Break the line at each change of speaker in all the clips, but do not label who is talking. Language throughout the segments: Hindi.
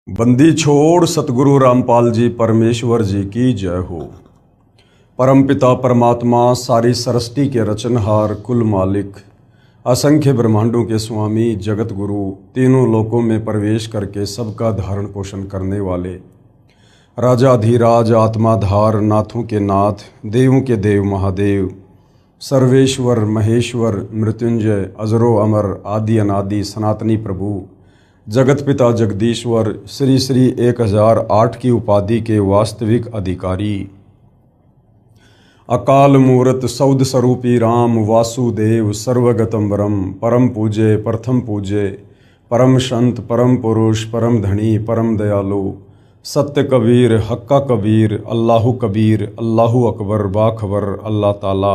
बंदी छोड़ सतगुरु रामपाल जी परमेश्वर जी की जय हो। परमपिता परमात्मा सारी सृष्टि के रचनहार कुल मालिक असंख्य ब्रह्मांडों के स्वामी जगत गुरु तीनों लोकों में प्रवेश करके सबका धारण पोषण करने वाले राजाधिराज आत्माधार नाथों के नाथ देवों के देव महादेव सर्वेश्वर महेश्वर मृत्युंजय अजरो अमर आदि अनादि सनातनी प्रभु जगत पिता जगदीश्वर श्री श्री 1008 की उपाधि के वास्तविक अधिकारी अकाल मूर्त सौद स्वरूपी राम वासुदेव सर्वगतम वरम परम पूजे प्रथम पूजे परम संत परम पुरुष परम धनी परम दयालु सत्य कबीर हक्का कबीर अल्लाहु कबीर अल्लाहु अकबर बाखबर अल्लाह ताला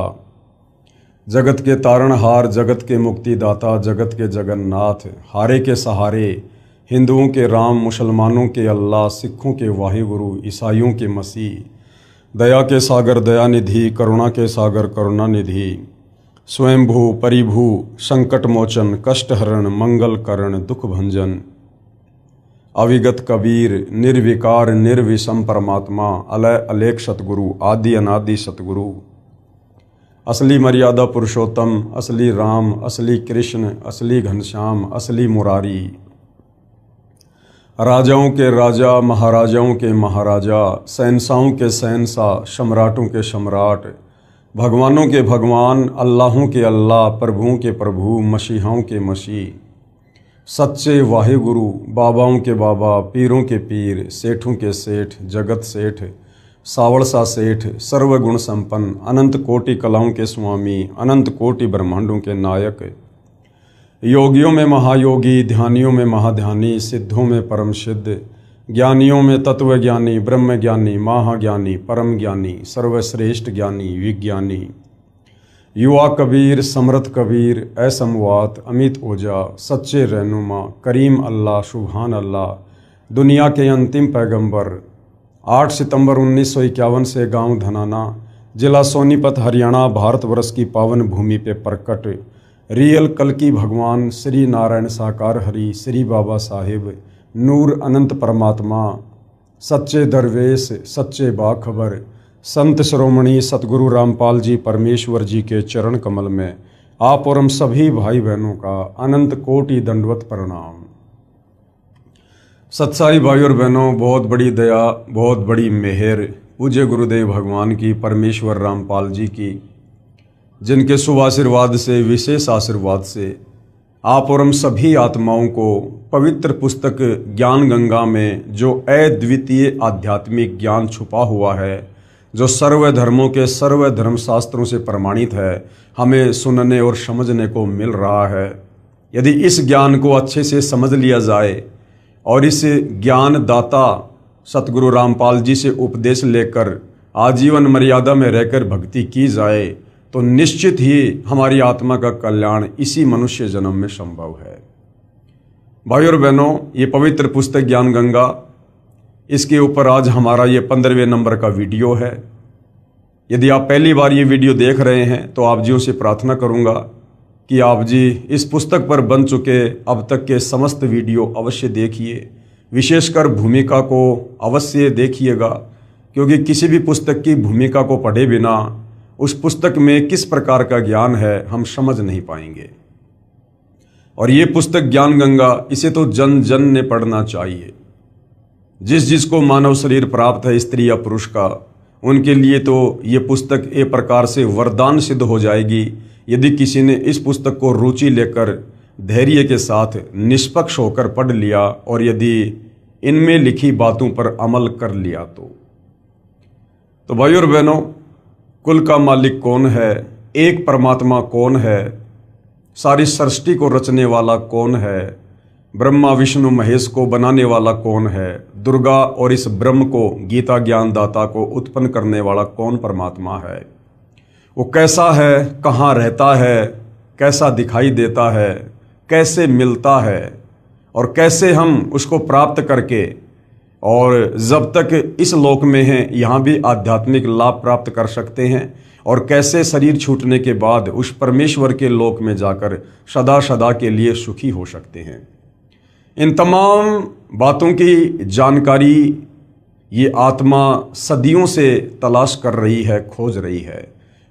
जगत के तारणहार जगत के मुक्तिदाता जगत के जगन्नाथ हारे के सहारे हिंदुओं के राम मुसलमानों के अल्लाह सिखों के वाहिगुरु ईसाइयों के मसीह दया के सागर दयानिधि करुणा के सागर करुणानिधि स्वयंभू परिभू संकट मोचन कष्टहरण मंगल करण दुख भंजन अविगत कबीर निर्विकार निर्विषम परमात्मा अलय अलेख सतगुरु आदि अनादि सतगुरु असली मर्यादा पुरुषोत्तम असली राम असली कृष्ण असली घनश्याम असली मुरारी राजाओं के राजा महाराजाओं के महाराजा शहंशाहों के शहंशाह सम्राटों के सम्राट भगवानों के भगवान अल्लाहों के अल्लाह प्रभुओं के प्रभु मसीहाओं के मसीह सच्चे वाहिगुरु बाबाओं के बाबा पीरों के पीर सेठों के सेठ जगत सेठ सावड़सा सेठ सर्वगुण संपन्न अनंत कोटि कलाओं के स्वामी अनंत कोटि ब्रह्मांडों के नायक योगियों में महायोगी ध्यानियों में महाध्यानी सिद्धों में परम सिद्ध ज्ञानियों में तत्वज्ञानी ब्रह्म ज्ञानी महाज्ञानी परम ज्ञानी सर्वश्रेष्ठ ज्ञानी विज्ञानी युवा कबीर समर्थ कबीर असमवात अमित ओजा सच्चे रहनुमा करीम अल्लाह सुभान अल्लाह दुनिया के अंतिम पैगंबर 8 सितंबर 1951 से गांव धनाना जिला सोनीपत हरियाणा भारतवर्ष की पावन भूमि पे प्रकट रियल कल्कि भगवान श्री नारायण साकार हरि श्री बाबा साहिब नूर अनंत परमात्मा सच्चे दरवेश सच्चे बाखबर संत श्रोमणी सतगुरु रामपाल जी परमेश्वर जी के चरण कमल में आप और हम सभी भाई बहनों का अनंत कोटि दंडवत प्रणाम। सत्साई भाई और बहनों, बहुत बड़ी दया बहुत बड़ी मेहर पूज्य गुरुदेव भगवान की परमेश्वर रामपाल जी की, जिनके शुभ आशीर्वाद से विशेष आशीर्वाद से आप और हम सभी आत्माओं को पवित्र पुस्तक ज्ञान गंगा में जो अद्वितीय आध्यात्मिक ज्ञान छुपा हुआ है, जो सर्व धर्मों के सर्व धर्मशास्त्रों से प्रमाणित है, हमें सुनने और समझने को मिल रहा है। यदि इस ज्ञान को अच्छे से समझ लिया जाए और इस ज्ञान दाता सतगुरु रामपाल जी से उपदेश लेकर आजीवन मर्यादा में रहकर भक्ति की जाए तो निश्चित ही हमारी आत्मा का कल्याण इसी मनुष्य जन्म में संभव है। भाई और बहनों, ये पवित्र पुस्तक ज्ञान गंगा, इसके ऊपर आज हमारा ये 15वें नंबर का वीडियो है। यदि आप पहली बार ये वीडियो देख रहे हैं तो आप जियों से प्रार्थना करूँगा कि आप जी इस पुस्तक पर बन चुके अब तक के समस्त वीडियो अवश्य देखिए, विशेषकर भूमिका को अवश्य देखिएगा, क्योंकि किसी भी पुस्तक की भूमिका को पढ़े बिना उस पुस्तक में किस प्रकार का ज्ञान है हम समझ नहीं पाएंगे। और ये पुस्तक ज्ञान गंगा, इसे तो जन जन ने पढ़ना चाहिए। जिसको मानव शरीर प्राप्त है स्त्री या पुरुष का, उनके लिए तो ये पुस्तक एक प्रकार से वरदान सिद्ध हो जाएगी यदि किसी ने इस पुस्तक को रुचि लेकर धैर्य के साथ निष्पक्ष होकर पढ़ लिया और यदि इनमें लिखी बातों पर अमल कर लिया तो भाई और बहनों, कुल का मालिक कौन है, एक परमात्मा कौन है, सारी सृष्टि को रचने वाला कौन है, ब्रह्मा विष्णु महेश को बनाने वाला कौन है, दुर्गा और इस ब्रह्म को गीता ज्ञान दाता को उत्पन्न करने वाला कौन परमात्मा है, वो कैसा है, कहाँ रहता है, कैसा दिखाई देता है, कैसे मिलता है और कैसे हम उसको प्राप्त करके और जब तक इस लोक में हैं यहाँ भी आध्यात्मिक लाभ प्राप्त कर सकते हैं और कैसे शरीर छूटने के बाद उस परमेश्वर के लोक में जाकर सदा सदा के लिए सुखी हो सकते हैं। इन तमाम बातों की जानकारी ये आत्मा सदियों से तलाश कर रही है, खोज रही है,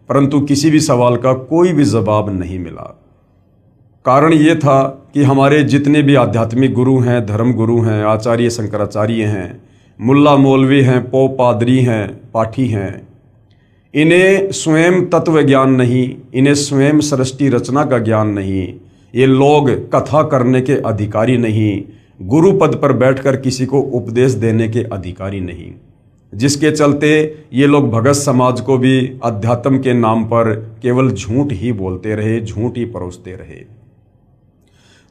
परंतु किसी भी सवाल का कोई भी जवाब नहीं मिला। कारण ये था कि हमारे जितने भी आध्यात्मिक गुरु हैं, धर्म गुरु हैं, आचार्य शंकराचार्य हैं, मुल्ला मौलवी हैं, पोप पादरी हैं, पाठी हैं, इन्हें स्वयं तत्व ज्ञान नहीं, इन्हें स्वयं सृष्टि रचना का ज्ञान नहीं, ये लोग कथा करने के अधिकारी नहीं, गुरु पद पर बैठकर किसी को उपदेश देने के अधिकारी नहीं, जिसके चलते ये लोग भगत समाज को भी अध्यात्म के नाम पर केवल झूठ ही बोलते रहे, झूठ ही परोसते रहे।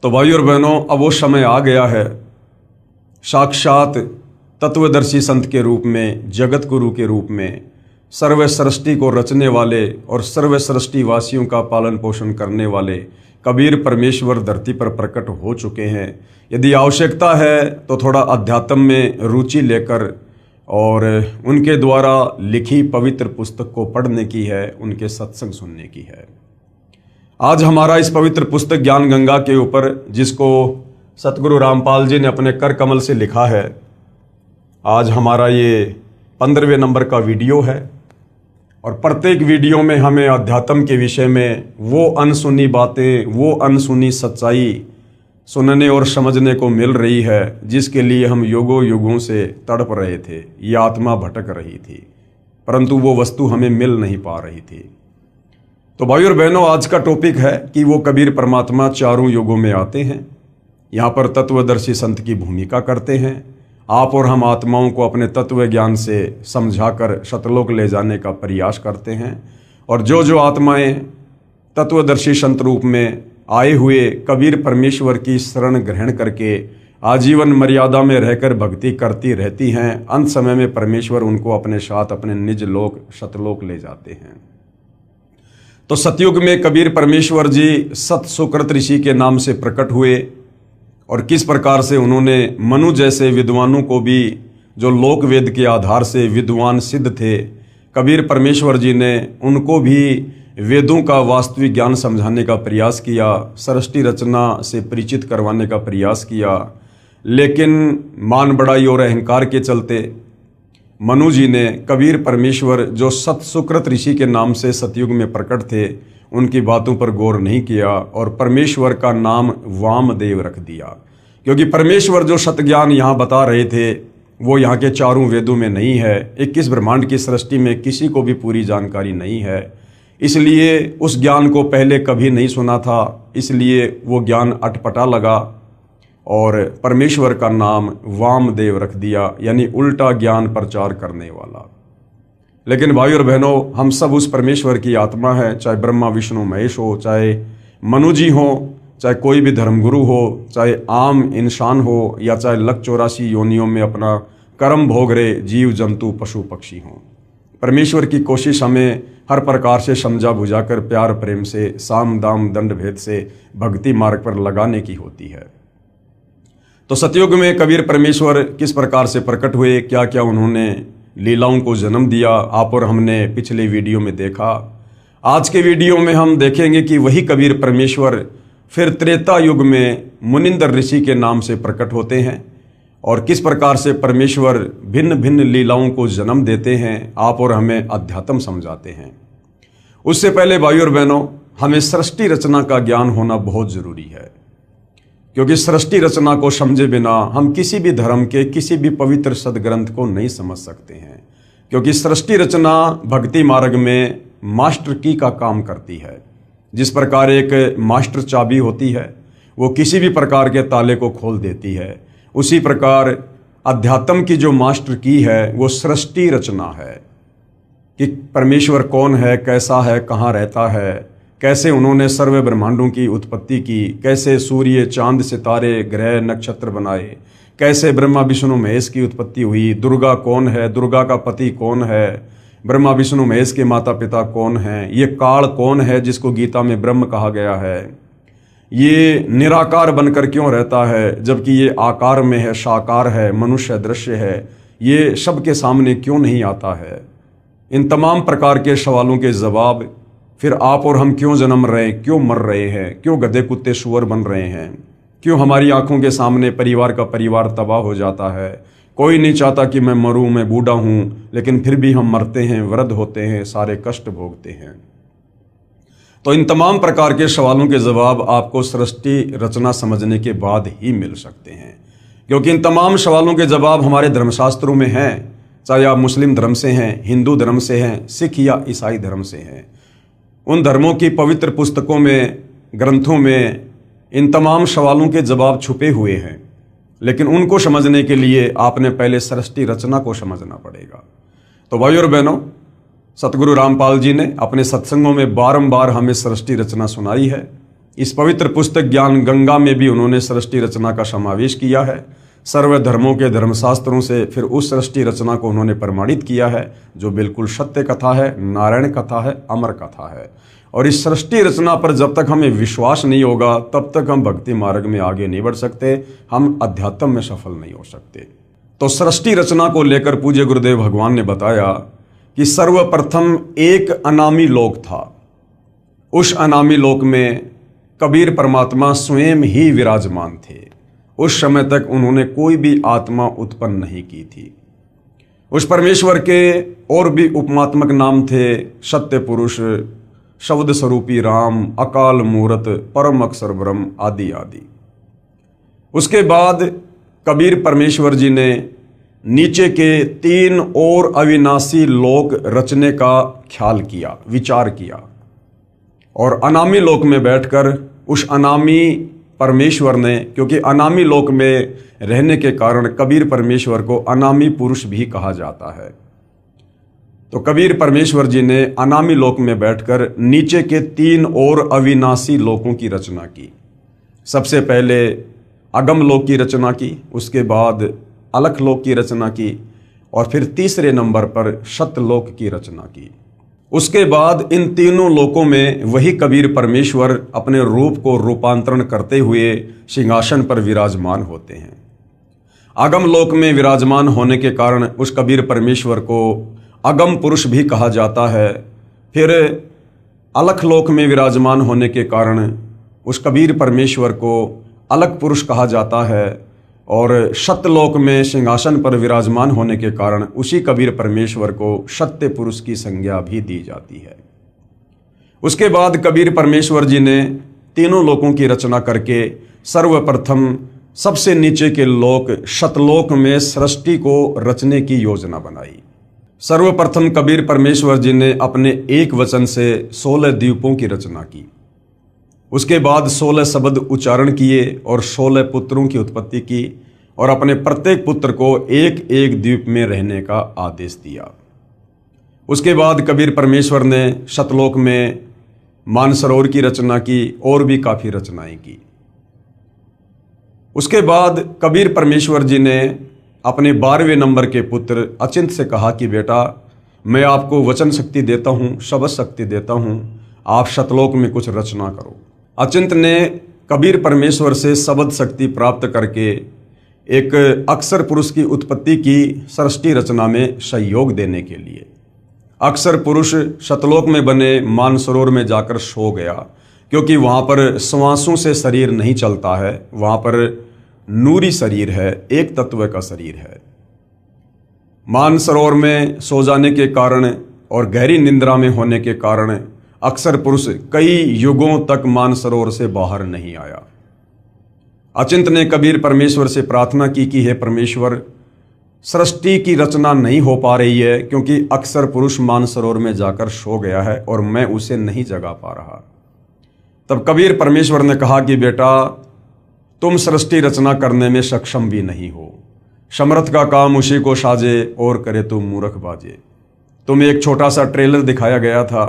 तो भाइयों और बहनों, अब वो समय आ गया है, साक्षात तत्वदर्शी संत के रूप में, जगत गुरु के रूप में, सर्व सृष्टि को रचने वाले और सर्व सृष्टि वासियों का पालन पोषण करने वाले कबीर परमेश्वर धरती पर प्रकट हो चुके हैं। यदि आवश्यकता है तो थोड़ा अध्यात्म में रुचि लेकर और उनके द्वारा लिखी पवित्र पुस्तक को पढ़ने की है, उनके सत्संग सुनने की है। आज हमारा इस पवित्र पुस्तक ज्ञान गंगा के ऊपर, जिसको सतगुरु रामपाल जी ने अपने कर कमल से लिखा है, आज हमारा ये 15वें नंबर का वीडियो है। और प्रत्येक वीडियो में हमें अध्यात्म के विषय में वो अनसुनी बातें, वो अनसुनी सच्चाई सुनने और समझने को मिल रही है, जिसके लिए हम युगों युगों से तड़प रहे थे। ये आत्मा भटक रही थी, परंतु वो वस्तु हमें मिल नहीं पा रही थी। तो भाइयों और बहनों, आज का टॉपिक है कि वो कबीर परमात्मा चारों युगों में आते हैं, यहाँ पर तत्वदर्शी संत की भूमिका करते हैं। आप और हम आत्माओं को अपने तत्व ज्ञान से समझाकर सतलोक ले जाने का प्रयास करते हैं। और जो जो आत्माएं तत्वदर्शी संत रूप में आए हुए कबीर परमेश्वर की शरण ग्रहण करके आजीवन मर्यादा में रहकर भक्ति करती रहती हैं, अंत समय में परमेश्वर उनको अपने साथ अपने निज लोक सतलोक ले जाते हैं। तो सतयुग में कबीर परमेश्वर जी सत सुकृत ऋषि के नाम से प्रकट हुए और किस प्रकार से उन्होंने मनु जैसे विद्वानों को भी, जो लोक वेद के आधार से विद्वान सिद्ध थे, कबीर परमेश्वर जी ने उनको भी वेदों का वास्तविक ज्ञान समझाने का प्रयास किया, सृष्टि रचना से परिचित करवाने का प्रयास किया। लेकिन मान बढ़ाई और अहंकार के चलते मनु जी ने कबीर परमेश्वर, जो सत सुकृत ऋषि के नाम से सतयुग में प्रकट थे, उनकी बातों पर गौर नहीं किया और परमेश्वर का नाम वामदेव रख दिया। क्योंकि परमेश्वर जो सतज्ञान यहाँ बता रहे थे वो यहाँ के चारों वेदों में नहीं है, 21 ब्रह्मांड की सृष्टि में किसी को भी पूरी जानकारी नहीं है, इसलिए उस ज्ञान को पहले कभी नहीं सुना था, इसलिए वो ज्ञान अटपटा लगा और परमेश्वर का नाम वामदेव रख दिया, यानी उल्टा ज्ञान प्रचार करने वाला। लेकिन भाई और बहनों, हम सब उस परमेश्वर की आत्मा है, चाहे ब्रह्मा विष्णु महेश हो, चाहे मनु जी हो, चाहे कोई भी धर्मगुरु हो, चाहे आम इंसान हो, या चाहे 184 योनियों में अपना कर्म भोग रहे जीव जंतु पशु पक्षी हों। परमेश्वर की कोशिश हमें हर प्रकार से समझा बुझाकर प्यार प्रेम से, साम दाम दंड भेद से भक्ति मार्ग पर लगाने की होती है। तो सतयुग में कबीर परमेश्वर किस प्रकार से प्रकट हुए, क्या क्या उन्होंने लीलाओं को जन्म दिया, आप और हमने पिछले वीडियो में देखा। आज के वीडियो में हम देखेंगे कि वही कबीर परमेश्वर फिर त्रेता युग में मुनिंदर ऋषि के नाम से प्रकट होते हैं और किस प्रकार से परमेश्वर भिन्न भिन्न लीलाओं को जन्म देते हैं, आप और हमें अध्यात्म समझाते हैं। उससे पहले भाइयों और बहनों, हमें सृष्टि रचना का ज्ञान होना बहुत जरूरी है, क्योंकि सृष्टि रचना को समझे बिना हम किसी भी धर्म के किसी भी पवित्र सदग्रंथ को नहीं समझ सकते हैं। क्योंकि सृष्टि रचना भक्ति मार्ग में मास्टर की का काम करती है। जिस प्रकार एक मास्टर चाबी होती है, वो किसी भी प्रकार के ताले को खोल देती है, उसी प्रकार अध्यात्म की जो मास्टर की है वो सृष्टि रचना है कि परमेश्वर कौन है, कैसा है, कहाँ रहता है, कैसे उन्होंने सर्व ब्रह्मांडों की उत्पत्ति की, कैसे सूर्य चांद सितारे ग्रह नक्षत्र बनाए, कैसे ब्रह्मा विष्णु महेश की उत्पत्ति हुई, दुर्गा कौन है, दुर्गा का पति कौन है, ब्रह्मा विष्णु महेश के माता पिता कौन हैं, ये काल कौन है जिसको गीता में ब्रह्म कहा गया है, ये निराकार बनकर क्यों रहता है जबकि ये आकार में है, साकार है, मनुष्य दृश्य है, ये सबके सामने क्यों नहीं आता है। इन तमाम प्रकार के सवालों के जवाब, फिर आप और हम क्यों जन्म रहे हैं, क्यों मर रहे हैं, क्यों गधे कुत्ते सुअर बन रहे हैं, क्यों हमारी आंखों के सामने परिवार का परिवार तबाह हो जाता है। कोई नहीं चाहता कि मैं मरूं, मैं बूढ़ा हूं, लेकिन फिर भी हम मरते हैं, वृद्ध होते हैं, सारे कष्ट भोगते हैं। तो इन तमाम प्रकार के सवालों के जवाब आपको सृष्टि रचना समझने के बाद ही मिल सकते हैं, क्योंकि इन तमाम सवालों के जवाब हमारे धर्मशास्त्रों में हैं, चाहे आप मुस्लिम धर्म से हैं, हिंदू धर्म से हैं, सिख या ईसाई धर्म से हैं। उन धर्मों की पवित्र पुस्तकों में, ग्रंथों में इन तमाम सवालों के जवाब छुपे हुए हैं, लेकिन उनको समझने के लिए आपने पहले सृष्टि रचना को समझना पड़ेगा। तो भाइयों और बहनों, सतगुरु रामपाल जी ने अपने सत्संगों में बारंबार हमें सृष्टि रचना सुनाई है। इस पवित्र पुस्तक ज्ञान गंगा में भी उन्होंने सृष्टि रचना का समावेश किया है। सर्व धर्मों के धर्मशास्त्रों से फिर उस सृष्टि रचना को उन्होंने प्रमाणित किया है, जो बिल्कुल सत्य कथा है, नारायण कथा है, अमर कथा है। और इस सृष्टि रचना पर जब तक हमें विश्वास नहीं होगा, तब तक हम भक्ति मार्ग में आगे नहीं बढ़ सकते, हम अध्यात्म में सफल नहीं हो सकते। तो सृष्टि रचना को लेकर पूज्य गुरुदेव भगवान ने बताया कि सर्वप्रथम एक अनामी लोक था। उस अनामी लोक में कबीर परमात्मा स्वयं ही विराजमान थे। उस समय तक उन्होंने कोई भी आत्मा उत्पन्न नहीं की थी। उस परमेश्वर के और भी उपमात्मक नाम थे, सत्य पुरुष, शब्द स्वरूपी राम, अकाल मूरत, परम अक्षर ब्रह्म आदि आदि। उसके बाद कबीर परमेश्वर जी ने नीचे के 3 और अविनाशी लोक रचने का ख्याल किया, विचार किया, और अनामी लोक में बैठकर उस अनामी परमेश्वर ने, क्योंकि अनामी लोक में रहने के कारण कबीर परमेश्वर को अनामी पुरुष भी कहा जाता है, तो कबीर परमेश्वर जी ने अनामी लोक में बैठकर नीचे के 3 और अविनाशी लोकों की रचना की। सबसे पहले अगम लोक की रचना की, उसके बाद अलख लोक की रचना की, और फिर तीसरे नंबर पर सतलोक की रचना की। उसके बाद इन तीनों लोकों में वही कबीर परमेश्वर अपने रूप को रूपांतरण करते हुए सिंहासन पर विराजमान होते हैं। अगम लोक में विराजमान होने के कारण उस कबीर परमेश्वर को अगम पुरुष भी कहा जाता है। फिर अलख लोक में विराजमान होने के कारण उस कबीर परमेश्वर को अलख पुरुष कहा जाता है, और सत्यलोक में सिंहासन पर विराजमान होने के कारण उसी कबीर परमेश्वर को सत्य पुरुष की संज्ञा भी दी जाती है। उसके बाद कबीर परमेश्वर जी ने तीनों लोकों की रचना करके सर्वप्रथम सबसे नीचे के लोक सतलोक में सृष्टि को रचने की योजना बनाई। सर्वप्रथम कबीर परमेश्वर जी ने अपने एक वचन से 16 द्वीपों की रचना की। उसके बाद 16 शब्द उच्चारण किए और 16 पुत्रों की उत्पत्ति की, और अपने प्रत्येक पुत्र को एक एक द्वीप में रहने का आदेश दिया। उसके बाद कबीर परमेश्वर ने सतलोक में मानसरोवर की रचना की और भी काफ़ी रचनाएं की। उसके बाद कबीर परमेश्वर जी ने अपने 12वें नंबर के पुत्र अचिंत से कहा कि बेटा, मैं आपको वचन शक्ति देता हूँ, शब्द शक्ति देता हूँ, आप सतलोक में कुछ रचना करो। अचिंत ने कबीर परमेश्वर से शब्द शक्ति प्राप्त करके एक अक्षर पुरुष की उत्पत्ति की सृष्टि रचना में सहयोग देने के लिए। अक्षर पुरुष सतलोक में बने मानसरोवर में जाकर सो गया, क्योंकि वहाँ पर श्वासों से शरीर नहीं चलता है, वहाँ पर नूरी शरीर है, एक तत्व का शरीर है। मानसरोवर में सो जाने के कारण और गहरी निंद्रा में होने के कारण अक्षर पुरुष कई युगों तक मानसरोवर से बाहर नहीं आया। अचिंत ने कबीर परमेश्वर से प्रार्थना की कि हे परमेश्वर, सृष्टि की रचना नहीं हो पा रही है, क्योंकि अक्षर पुरुष मानसरोवर में जाकर सो गया है और मैं उसे नहीं जगा पा रहा। तब कबीर परमेश्वर ने कहा कि बेटा, तुम सृष्टि रचना करने में सक्षम भी नहीं हो, समर्थ का काम उसी को साजे और करे तो मूर्ख बाजे। तुम्हें एक छोटा सा ट्रेलर दिखाया गया था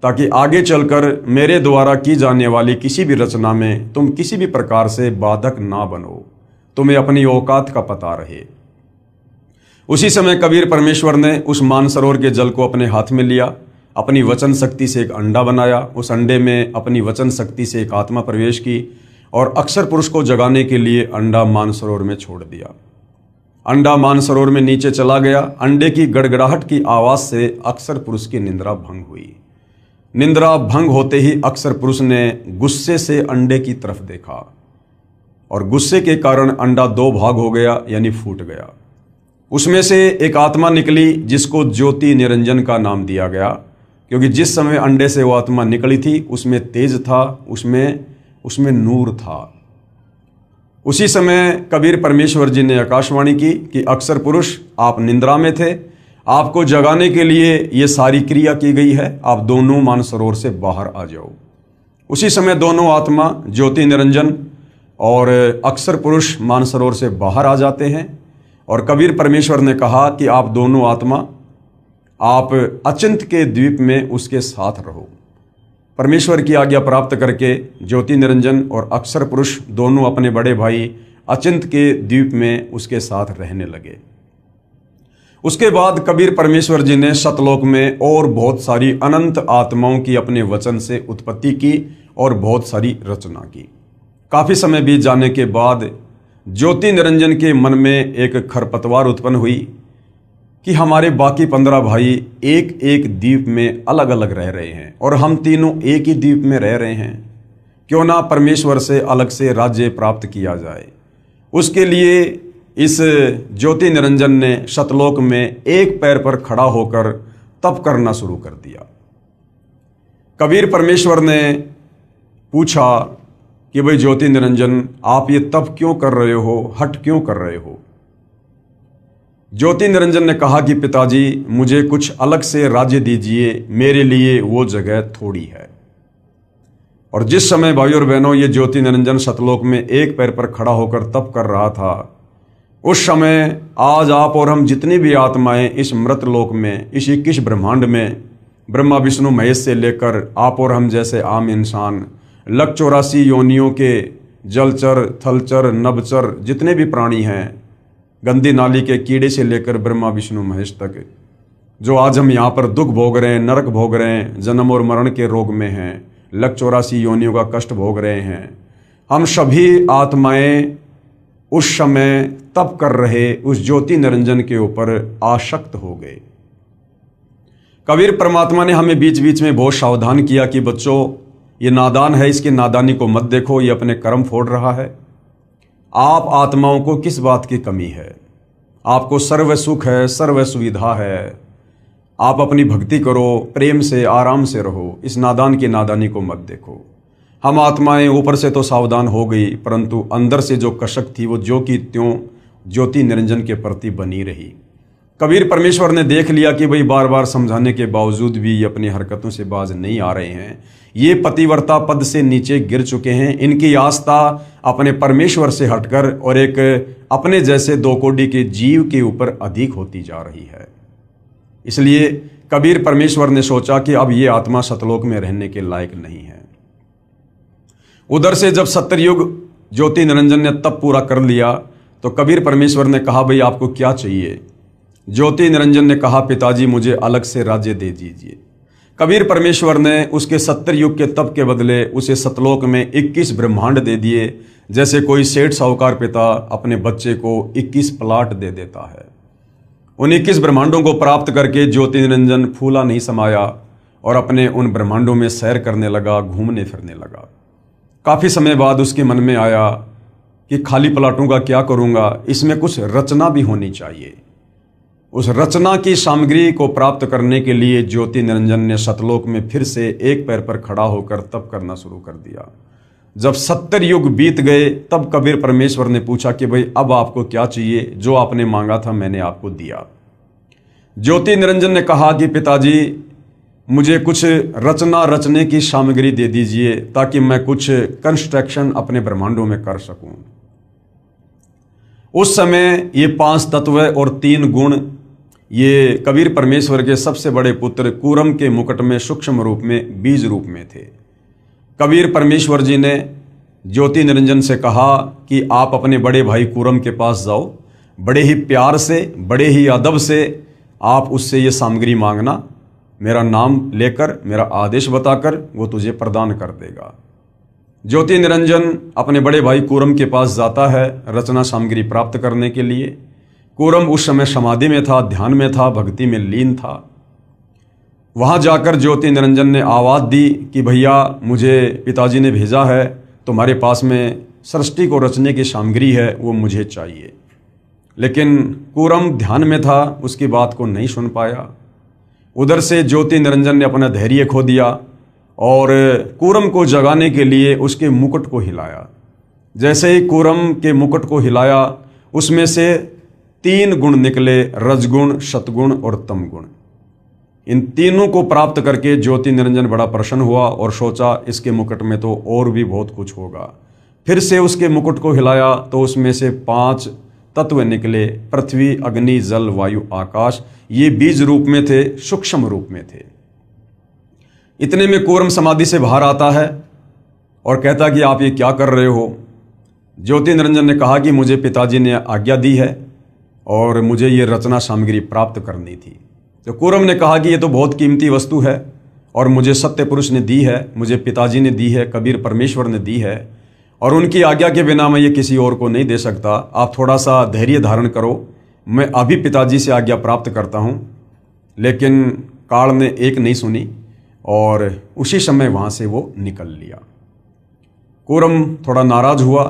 ताकि आगे चलकर मेरे द्वारा की जाने वाली किसी भी रचना में तुम किसी भी प्रकार से बाधक ना बनो, तुम्हें अपनी औकात का पता रहे। उसी समय कबीर परमेश्वर ने उस मानसरोवर के जल को अपने हाथ में लिया, अपनी वचन शक्ति से एक अंडा बनाया, उस अंडे में अपनी वचन शक्ति से एक आत्मा प्रवेश की और अक्षर पुरुष को जगाने के लिए अंडा मानसरोवर में छोड़ दिया। अंडा मानसरोवर में नीचे चला गया। अंडे की गड़गड़ाहट की आवाज से अक्षर पुरुष की निंद्रा भंग हुई। निंद्रा भंग होते ही अक्षर पुरुष ने गुस्से से अंडे की तरफ देखा और गुस्से के कारण अंडा दो भाग हो गया, यानी फूट गया। उसमें से एक आत्मा निकली जिसको ज्योति निरंजन का नाम दिया गया, क्योंकि जिस समय अंडे से वो आत्मा निकली थी उसमें तेज था, उसमें नूर था। उसी समय कबीर परमेश्वर जी ने आकाशवाणी की कि अक्सर पुरुष, आप निंद्रा में थे, आपको जगाने के लिए ये सारी क्रिया की गई है, आप दोनों मानसरोवर से बाहर आ जाओ। उसी समय दोनों आत्मा ज्योति निरंजन और अक्सर पुरुष मानसरोवर से बाहर आ जाते हैं और कबीर परमेश्वर ने कहा कि आप दोनों आत्मा, आप अचिंत के द्वीप में उसके साथ रहो। परमेश्वर की आज्ञा प्राप्त करके ज्योति निरंजन और अक्सर पुरुष दोनों अपने बड़े भाई अचिंत के द्वीप में उसके साथ रहने लगे। उसके बाद कबीर परमेश्वर जी ने सतलोक में और बहुत सारी अनंत आत्माओं की अपने वचन से उत्पत्ति की और बहुत सारी रचना की। काफी समय बीत जाने के बाद ज्योति निरंजन के मन में एक खरपतवार उत्पन्न हुई कि हमारे बाकी 15 भाई एक एक द्वीप में अलग अलग रह रहे हैं और हम तीनों एक ही द्वीप में रह रहे हैं, क्यों ना परमेश्वर से अलग से राज्य प्राप्त किया जाए। उसके लिए इस ज्योति निरंजन ने सतलोक में एक पैर पर खड़ा होकर तप करना शुरू कर दिया। कबीर परमेश्वर ने पूछा कि भाई ज्योति निरंजन, आप ये तप क्यों कर रहे हो, हठ क्यों कर रहे हो? ज्योति निरंजन ने कहा कि पिताजी, मुझे कुछ अलग से राज्य दीजिए, मेरे लिए वो जगह थोड़ी है। और जिस समय भाइयों और बहनों ये ज्योति निरंजन सतलोक में एक पैर पर खड़ा होकर तप कर रहा था, उस समय आज आप और हम जितनी भी आत्माएं इस मृत लोक में, इस 21 ब्रह्मांड में, ब्रह्मा विष्णु महेश से लेकर आप और हम जैसे आम इंसान, 184 योनियों के जलचर, थलचर, नभचर जितने भी प्राणी हैं, गंदी नाली के कीड़े से लेकर ब्रह्मा विष्णु महेश तक, जो आज हम यहाँ पर दुख भोग रहे हैं, नरक भोग रहे हैं, जन्म और मरण के रोग में हैं, 184 योनियों का कष्ट भोग रहे हैं, हम सभी आत्माएं उस समय तप कर रहे उस ज्योति निरंजन के ऊपर आसक्त हो गए। कबीर परमात्मा ने हमें बीच बीच में बहुत सावधान किया कि बच्चों, ये नादान है, इसकी नादानी को मत देखो, ये अपने कर्म फोड़ रहा है। आप आत्माओं को किस बात की कमी है? आपको सर्व सुख है, सर्व सुविधा है, आप अपनी भक्ति करो, प्रेम से आराम से रहो, इस नादान की नादानी को मत देखो। हम आत्माएं ऊपर से तो सावधान हो गई, परंतु अंदर से जो कशक थी वो ज्यों की त्यों ज्योति निरंजन के प्रति बनी रही। कबीर परमेश्वर ने देख लिया कि भाई बार बार समझाने के बावजूद भी ये अपनी हरकतों से बाज नहीं आ रहे हैं, ये पतिव्रता पद से नीचे गिर चुके हैं, इनकी आस्था अपने परमेश्वर से हटकर और एक अपने जैसे दो कोड़ी के जीव के ऊपर अधिक होती जा रही है। इसलिए कबीर परमेश्वर ने सोचा कि अब ये आत्मा सतलोक में रहने के लायक नहीं है। उधर से जब सत्ययुग ज्योति निरंजन ने तप पूरा कर लिया तो कबीर परमेश्वर ने कहा, भाई आपको क्या चाहिए? ज्योति निरंजन ने कहा, पिताजी मुझे अलग से राज्य दे दीजिए। कबीर परमेश्वर ने उसके 70 युग के तप के बदले उसे सतलोक में 21 ब्रह्मांड दे दिए, जैसे कोई सेठ साहूकार पिता अपने बच्चे को 21 प्लाट दे देता है। उन 21 ब्रह्मांडों को प्राप्त करके ज्योति निरंजन फूला नहीं समाया और अपने उन ब्रह्मांडों में सैर करने लगा, घूमने फिरने लगा। काफ़ी समय बाद उसके मन में आया कि खाली प्लाटों का क्या करूँगा, इसमें कुछ रचना भी होनी चाहिए। उस रचना की सामग्री को प्राप्त करने के लिए ज्योति निरंजन ने सतलोक में फिर से एक पैर पर खड़ा होकर तप करना शुरू कर दिया। जब 70 युग बीत गए तब कबीर परमेश्वर ने पूछा कि भाई अब आपको क्या चाहिए? जो आपने मांगा था मैंने आपको दिया। ज्योति निरंजन ने कहा कि पिताजी मुझे कुछ रचना रचने की सामग्री दे दीजिए ताकि मैं कुछ कंस्ट्रक्शन अपने ब्रह्मांडों में कर सकूं। उस समय ये 5 तत्व और 3 गुण ये कबीर परमेश्वर के सबसे बड़े पुत्र कूरम के मुकुट में सूक्ष्म रूप में बीज रूप में थे। कबीर परमेश्वर जी ने ज्योति निरंजन से कहा कि आप अपने बड़े भाई कूरम के पास जाओ, बड़े ही प्यार से, बड़े ही अदब से आप उससे ये सामग्री मांगना, मेरा नाम लेकर, मेरा आदेश बताकर वो तुझे प्रदान कर देगा। ज्योति निरंजन अपने बड़े भाई कूरम के पास जाता है रचना सामग्री प्राप्त करने के लिए। कूरम उस समय समाधि में था, ध्यान में था, भक्ति में लीन था। वहाँ जाकर ज्योति निरंजन ने आवाज़ दी कि भैया मुझे पिताजी ने भेजा है तुम्हारे पास में सृष्टि को रचने की सामग्री है वो मुझे चाहिए। लेकिन कूरम ध्यान में था, उसकी बात को नहीं सुन पाया। उधर से ज्योति निरंजन ने अपना धैर्य खो दिया और कूरम को जगाने के लिए उसके मुकुट को हिलाया। जैसे ही कूरम के मुकुट को हिलाया, उसमें से 3 गुण निकले, रजगुण, सतगुण और तमगुण। इन तीनों को प्राप्त करके ज्योति निरंजन बड़ा प्रसन्न हुआ और सोचा इसके मुकुट में तो और भी बहुत कुछ होगा। फिर से उसके मुकुट को हिलाया तो उसमें से 5 तत्व निकले, पृथ्वी, अग्नि, जल, वायु, आकाश। ये बीज रूप में थे, सूक्ष्म रूप में थे। इतने में कूरम समाधि से बाहर आता है और कहता कि आप ये क्या कर रहे हो। ज्योति निरंजन ने कहा कि मुझे पिताजी ने आज्ञा दी है और मुझे ये रचना सामग्री प्राप्त करनी थी। तो कूरम ने कहा कि ये तो बहुत कीमती वस्तु है और मुझे सत्य पुरुष ने दी है, मुझे पिताजी ने दी है, कबीर परमेश्वर ने दी है और उनकी आज्ञा के बिना मैं ये किसी और को नहीं दे सकता। आप थोड़ा सा धैर्य धारण करो, मैं अभी पिताजी से आज्ञा प्राप्त करता हूँ। लेकिन काल ने एक नहीं सुनी और उसी समय वहाँ से वो निकल लिया। कूरम थोड़ा नाराज हुआ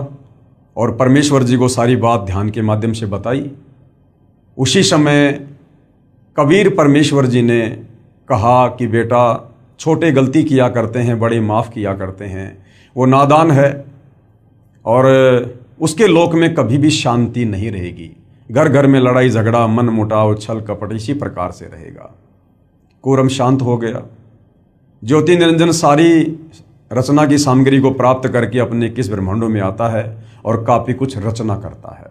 और परमेश्वर जी को सारी बात ध्यान के माध्यम से बताई। उसी समय कबीर परमेश्वर जी ने कहा कि बेटा, छोटे गलती किया करते हैं, बड़े माफ़ किया करते हैं। वो नादान है और उसके लोक में कभी भी शांति नहीं रहेगी। घर घर में लड़ाई झगड़ा, मन मुटाव, छल कपट इसी प्रकार से रहेगा। कूरम शांत हो गया। ज्योति निरंजन सारी रचना की सामग्री को प्राप्त करके अपने 21 ब्रह्मांडों में आता है और काफ़ी कुछ रचना करता है।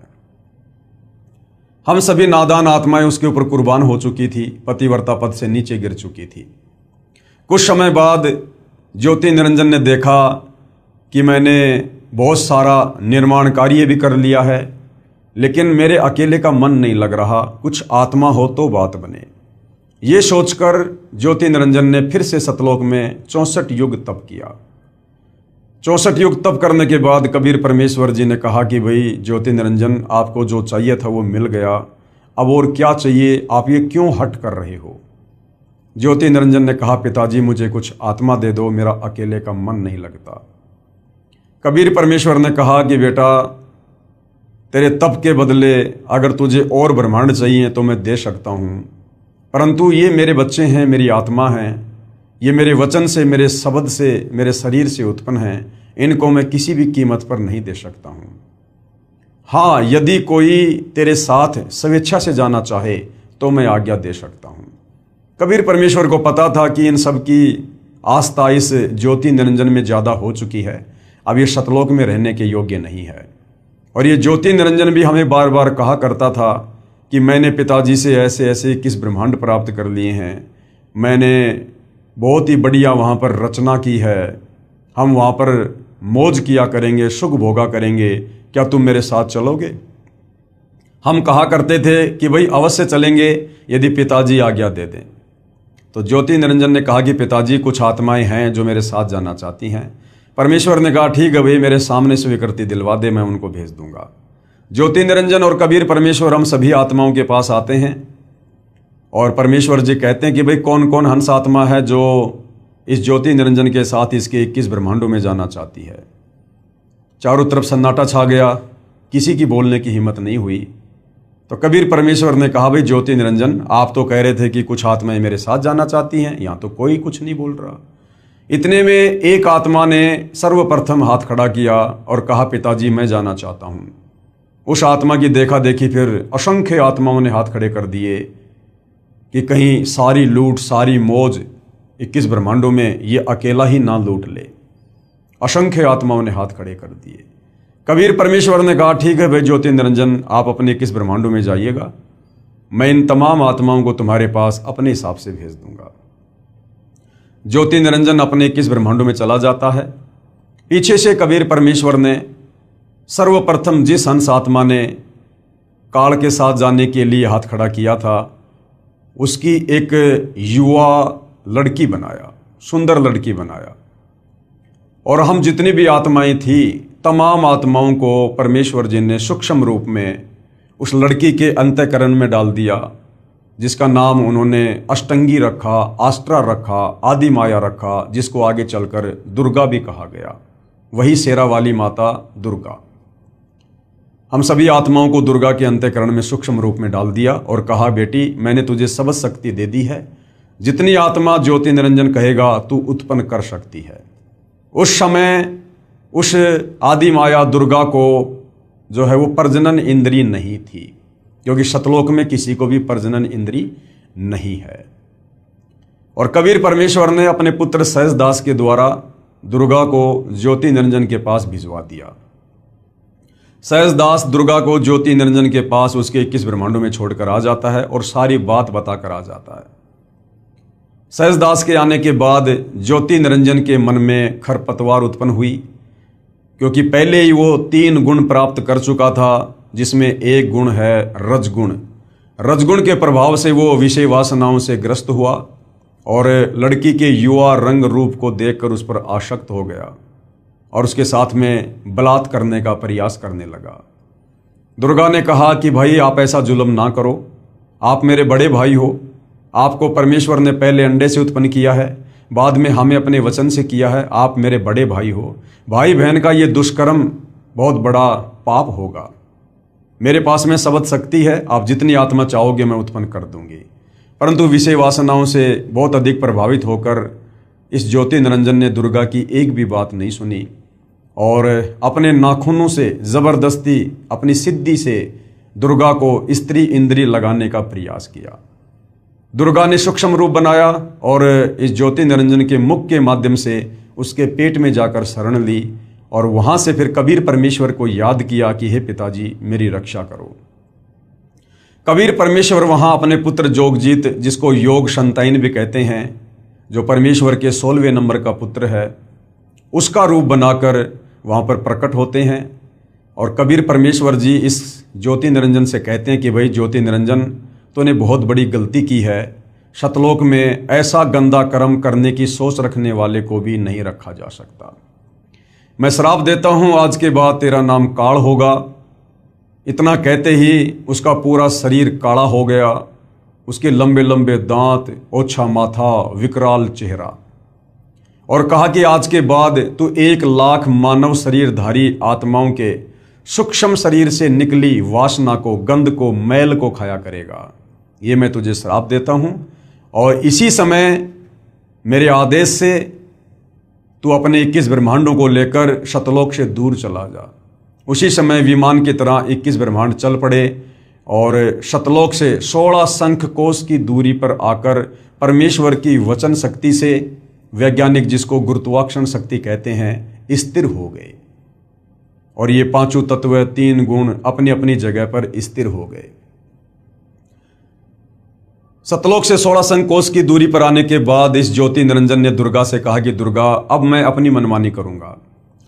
हम सभी नादान आत्माएं उसके ऊपर कुर्बान हो चुकी थी, पतिव्रता पद से नीचे गिर चुकी थी। कुछ समय बाद ज्योति निरंजन ने देखा कि मैंने बहुत सारा निर्माण कार्य भी कर लिया है, लेकिन मेरे अकेले का मन नहीं लग रहा, कुछ आत्मा हो तो बात बने। ये सोचकर ज्योति निरंजन ने फिर से सतलोक में 64 युग तप किया। 64 युग तप करने के बाद कबीर परमेश्वर जी ने कहा कि भाई ज्योति निरंजन, आपको जो चाहिए था वो मिल गया, अब और क्या चाहिए, आप ये क्यों हट कर रहे हो। ज्योति निरंजन ने कहा पिताजी मुझे कुछ आत्मा दे दो, मेरा अकेले का मन नहीं लगता। कबीर परमेश्वर ने कहा कि बेटा, तेरे तप के बदले अगर तुझे और ब्रह्मांड चाहिए तो मैं दे सकता हूँ, परंतु ये मेरे बच्चे हैं, मेरी आत्मा हैं, ये मेरे वचन से, मेरे शब्द से, मेरे शरीर से उत्पन्न हैं, इनको मैं किसी भी कीमत पर नहीं दे सकता हूँ। हाँ, यदि कोई तेरे साथ स्वेच्छा से जाना चाहे तो मैं आज्ञा दे सकता हूँ। कबीर परमेश्वर को पता था कि इन सब की आस्था इस ज्योति निरंजन में ज़्यादा हो चुकी है, अब ये सतलोक में रहने के योग्य नहीं है। और ये ज्योति निरंजन भी हमें बार बार कहा करता था कि मैंने पिताजी से ऐसे ऐसे 21 ब्रह्मांड प्राप्त कर लिए हैं, मैंने बहुत ही बढ़िया वहाँ पर रचना की है, हम वहाँ पर मौज किया करेंगे, सुख भोगा करेंगे, क्या तुम मेरे साथ चलोगे। हम कहा करते थे कि भाई अवश्य चलेंगे यदि पिताजी आज्ञा दे दें। तो ज्योति निरंजन ने कहा कि पिताजी कुछ आत्माएं हैं जो मेरे साथ जाना चाहती हैं। परमेश्वर ने कहा ठीक है भाई, मेरे सामने स्वीकृति दिलवा दे, मैं उनको भेज दूंगा। ज्योति निरंजन और कबीर परमेश्वर हम सभी आत्माओं के पास आते हैं और परमेश्वर जी कहते हैं कि भाई कौन कौन हंस आत्मा है जो इस ज्योति निरंजन के साथ इसके 21 ब्रह्मांडों में जाना चाहती है। चारों तरफ सन्नाटा छा गया, किसी की बोलने की हिम्मत नहीं हुई। तो कबीर परमेश्वर ने कहा भाई ज्योति निरंजन, आप तो कह रहे थे कि कुछ आत्माएं मेरे साथ जाना चाहती हैं, यहाँ तो कोई कुछ नहीं बोल रहा। इतने में एक आत्मा ने सर्वप्रथम हाथ खड़ा किया और कहा पिताजी मैं जाना चाहता हूँ। उस आत्मा की देखा देखी फिर असंख्य आत्माओं ने हाथ खड़े कर दिए कि कहीं सारी लूट, सारी मौज 21 ब्रह्मांडों में ये अकेला ही ना लूट ले। असंख्य आत्माओं ने हाथ खड़े कर दिए। कबीर परमेश्वर ने कहा ठीक है भाई ज्योति निरंजन, आप अपने 21 ब्रह्मांडों में जाइएगा, मैं इन तमाम आत्माओं को तुम्हारे पास अपने हिसाब से भेज दूंगा। ज्योति निरंजन अपने 21 ब्रह्मांडों में चला जाता है। पीछे से कबीर परमेश्वर ने सर्वप्रथम जिस हंस आत्मा ने काल के साथ जाने के लिए हाथ खड़ा किया था, उसकी एक युवा लड़की बनाया, सुंदर लड़की बनाया। और हम जितनी भी आत्माएं थी, तमाम आत्माओं को परमेश्वर जी ने सूक्ष्म रूप में उस लड़की के अंतःकरण में डाल दिया, जिसका नाम उन्होंने अष्टंगी रखा, आस्ट्रा रखा, आदि माया रखा, जिसको आगे चलकर दुर्गा भी कहा गया। वही शेरा वाली माता दुर्गा। हम सभी आत्माओं को दुर्गा के अंतःकरण में सूक्ष्म रूप में डाल दिया और कहा, बेटी मैंने तुझे सब शक्ति दे दी है, जितनी आत्मा ज्योति निरंजन कहेगा तू उत्पन्न कर सकती है। उस समय उस आदि माया दुर्गा को जो है वो प्रजनन इंद्री नहीं थी, क्योंकि सतलोक में किसी को भी प्रजनन इंद्री नहीं है। और कबीर परमेश्वर ने अपने पुत्र सहजदास के द्वारा दुर्गा को ज्योति निरंजन के पास भिजवा दिया। सहजदास दुर्गा को ज्योति निरंजन के पास उसके 21 ब्रह्मांडों में छोड़कर आ जाता है और सारी बात बताकर आ जाता है। सहजदास के आने के बाद ज्योति निरंजन के मन में खरपतवार उत्पन्न हुई, क्योंकि पहले ही वो 3 गुण प्राप्त कर चुका था, जिसमें एक गुण है रजगुण। रजगुण के प्रभाव से वो विषय वासनाओं से ग्रस्त हुआ और लड़की के युवा रंग रूप को देखकर उस पर आसक्त हो गया और उसके साथ में बलात्कार करने का प्रयास करने लगा। दुर्गा ने कहा कि भाई आप ऐसा जुल्म ना करो, आप मेरे बड़े भाई हो, आपको परमेश्वर ने पहले अंडे से उत्पन्न किया है, बाद में हमें अपने वचन से किया है, आप मेरे बड़े भाई हो, भाई बहन का ये दुष्कर्म बहुत बड़ा पाप होगा। मेरे पास में सबद शक्ति है, आप जितनी आत्मा चाहोगे मैं उत्पन्न कर दूंगी। परंतु विषय वासनाओं से बहुत अधिक प्रभावित होकर इस ज्योति निरंजन ने दुर्गा की एक भी बात नहीं सुनी और अपने नाखूनों से जबरदस्ती अपनी सिद्धि से दुर्गा को स्त्री इंद्री लगाने का प्रयास किया। दुर्गा ने सूक्ष्म रूप बनाया और इस ज्योति निरंजन के मुख के माध्यम से उसके पेट में जाकर शरण ली और वहां से फिर कबीर परमेश्वर को याद किया कि हे पिताजी मेरी रक्षा करो। कबीर परमेश्वर वहां अपने पुत्र जोगजीत, जिसको योग संताइन भी कहते हैं, जो परमेश्वर के 16वें नंबर का पुत्र है, उसका रूप बनाकर वहां पर प्रकट होते हैं। और कबीर परमेश्वर जी इस ज्योति निरंजन से कहते हैं कि भाई ज्योति निरंजन तूने बहुत बड़ी गलती की है, सतलोक में ऐसा गंदा कर्म करने की सोच रखने वाले को भी नहीं रखा जा सकता। मैं श्राप देता हूं आज के बाद तेरा नाम काल होगा। इतना कहते ही उसका पूरा शरीर काला हो गया, उसके लंबे लंबे दांत, ओछा माथा, विकराल चेहरा, और कहा कि आज के बाद तू 1,00,000 मानव शरीरधारी आत्माओं के सूक्ष्म शरीर से निकली वासना को, गंध को, मैल को खाया करेगा। ये मैं तुझे श्राप देता हूं और इसी समय मेरे आदेश से तू अपने 21 ब्रह्मांडों को लेकर सतलोक से दूर चला जा। उसी समय विमान की तरह 21 ब्रह्मांड चल पड़े और सतलोक से 16 शंख कोश की दूरी पर आकर परमेश्वर की वचन शक्ति से, वैज्ञानिक जिसको गुरुत्वाकर्षण शक्ति कहते हैं, स्थिर हो गए और ये 5 तत्व, 3 गुण अपनी अपनी जगह पर स्थिर हो गए। सतलोक से 16 शंख कोश की दूरी पर आने के बाद इस ज्योति निरंजन ने दुर्गा से कहा कि दुर्गा अब मैं अपनी मनमानी करूंगा,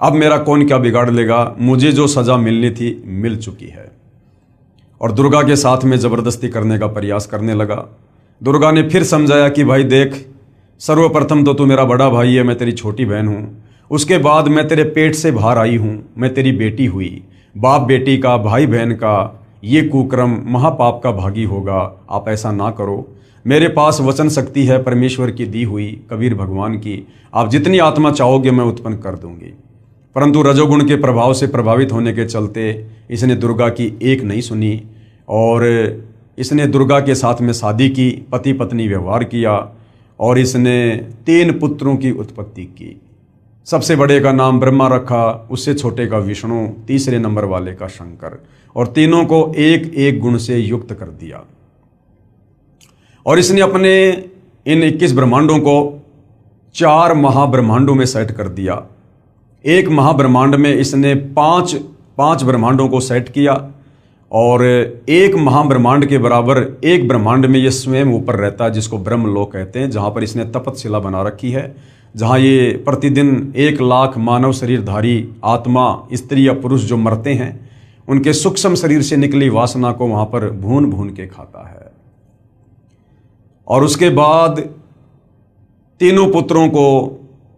अब मेरा कौन क्या बिगाड़ लेगा, मुझे जो सजा मिलनी थी मिल चुकी है। और दुर्गा के साथ में जबरदस्ती करने का प्रयास करने लगा। दुर्गा ने फिर समझाया कि भाई देख, सर्वप्रथम तो तू मेरा बड़ा भाई है, मैं तेरी छोटी बहन हूं, उसके बाद मैं तेरे पेट से बाहर आई हूं, मैं तेरी बेटी हुई, बाप बेटी का, भाई बहन का ये कुक्रम महापाप का भागी होगा, आप ऐसा ना करो। मेरे पास वचन शक्ति है परमेश्वर की दी हुई, कबीर भगवान की, आप जितनी आत्मा चाहोगे मैं उत्पन्न कर दूंगी। परंतु रजोगुण के प्रभाव से प्रभावित होने के चलते इसने दुर्गा की एक नहीं सुनी और इसने दुर्गा के साथ में शादी की, पति पत्नी व्यवहार किया और इसने 3 पुत्रों की उत्पत्ति की। सबसे बड़े का नाम ब्रह्मा रखा, उससे छोटे का विष्णु, तीसरे नंबर वाले का शंकर, और तीनों को एक एक गुण से युक्त कर दिया। और इसने अपने इन 21 ब्रह्मांडों को 4 महाब्रह्मांडों में सेट कर दिया। एक महाब्रह्मांड में इसने 5 ब्रह्मांडों को सेट किया और एक महाब्रह्मांड के बराबर एक ब्रह्मांड में ये स्वयं ऊपर रहता है, जिसको ब्रह्मलोक कहते हैं, जहाँ पर इसने तपतशिला बना रखी है, जहाँ ये प्रतिदिन 1,00,000 मानव शरीरधारी आत्मा, स्त्री या पुरुष जो मरते हैं, उनके सूक्ष्म शरीर से निकली वासना को वहाँ पर भून भून के खाता है। और उसके बाद तीनों पुत्रों को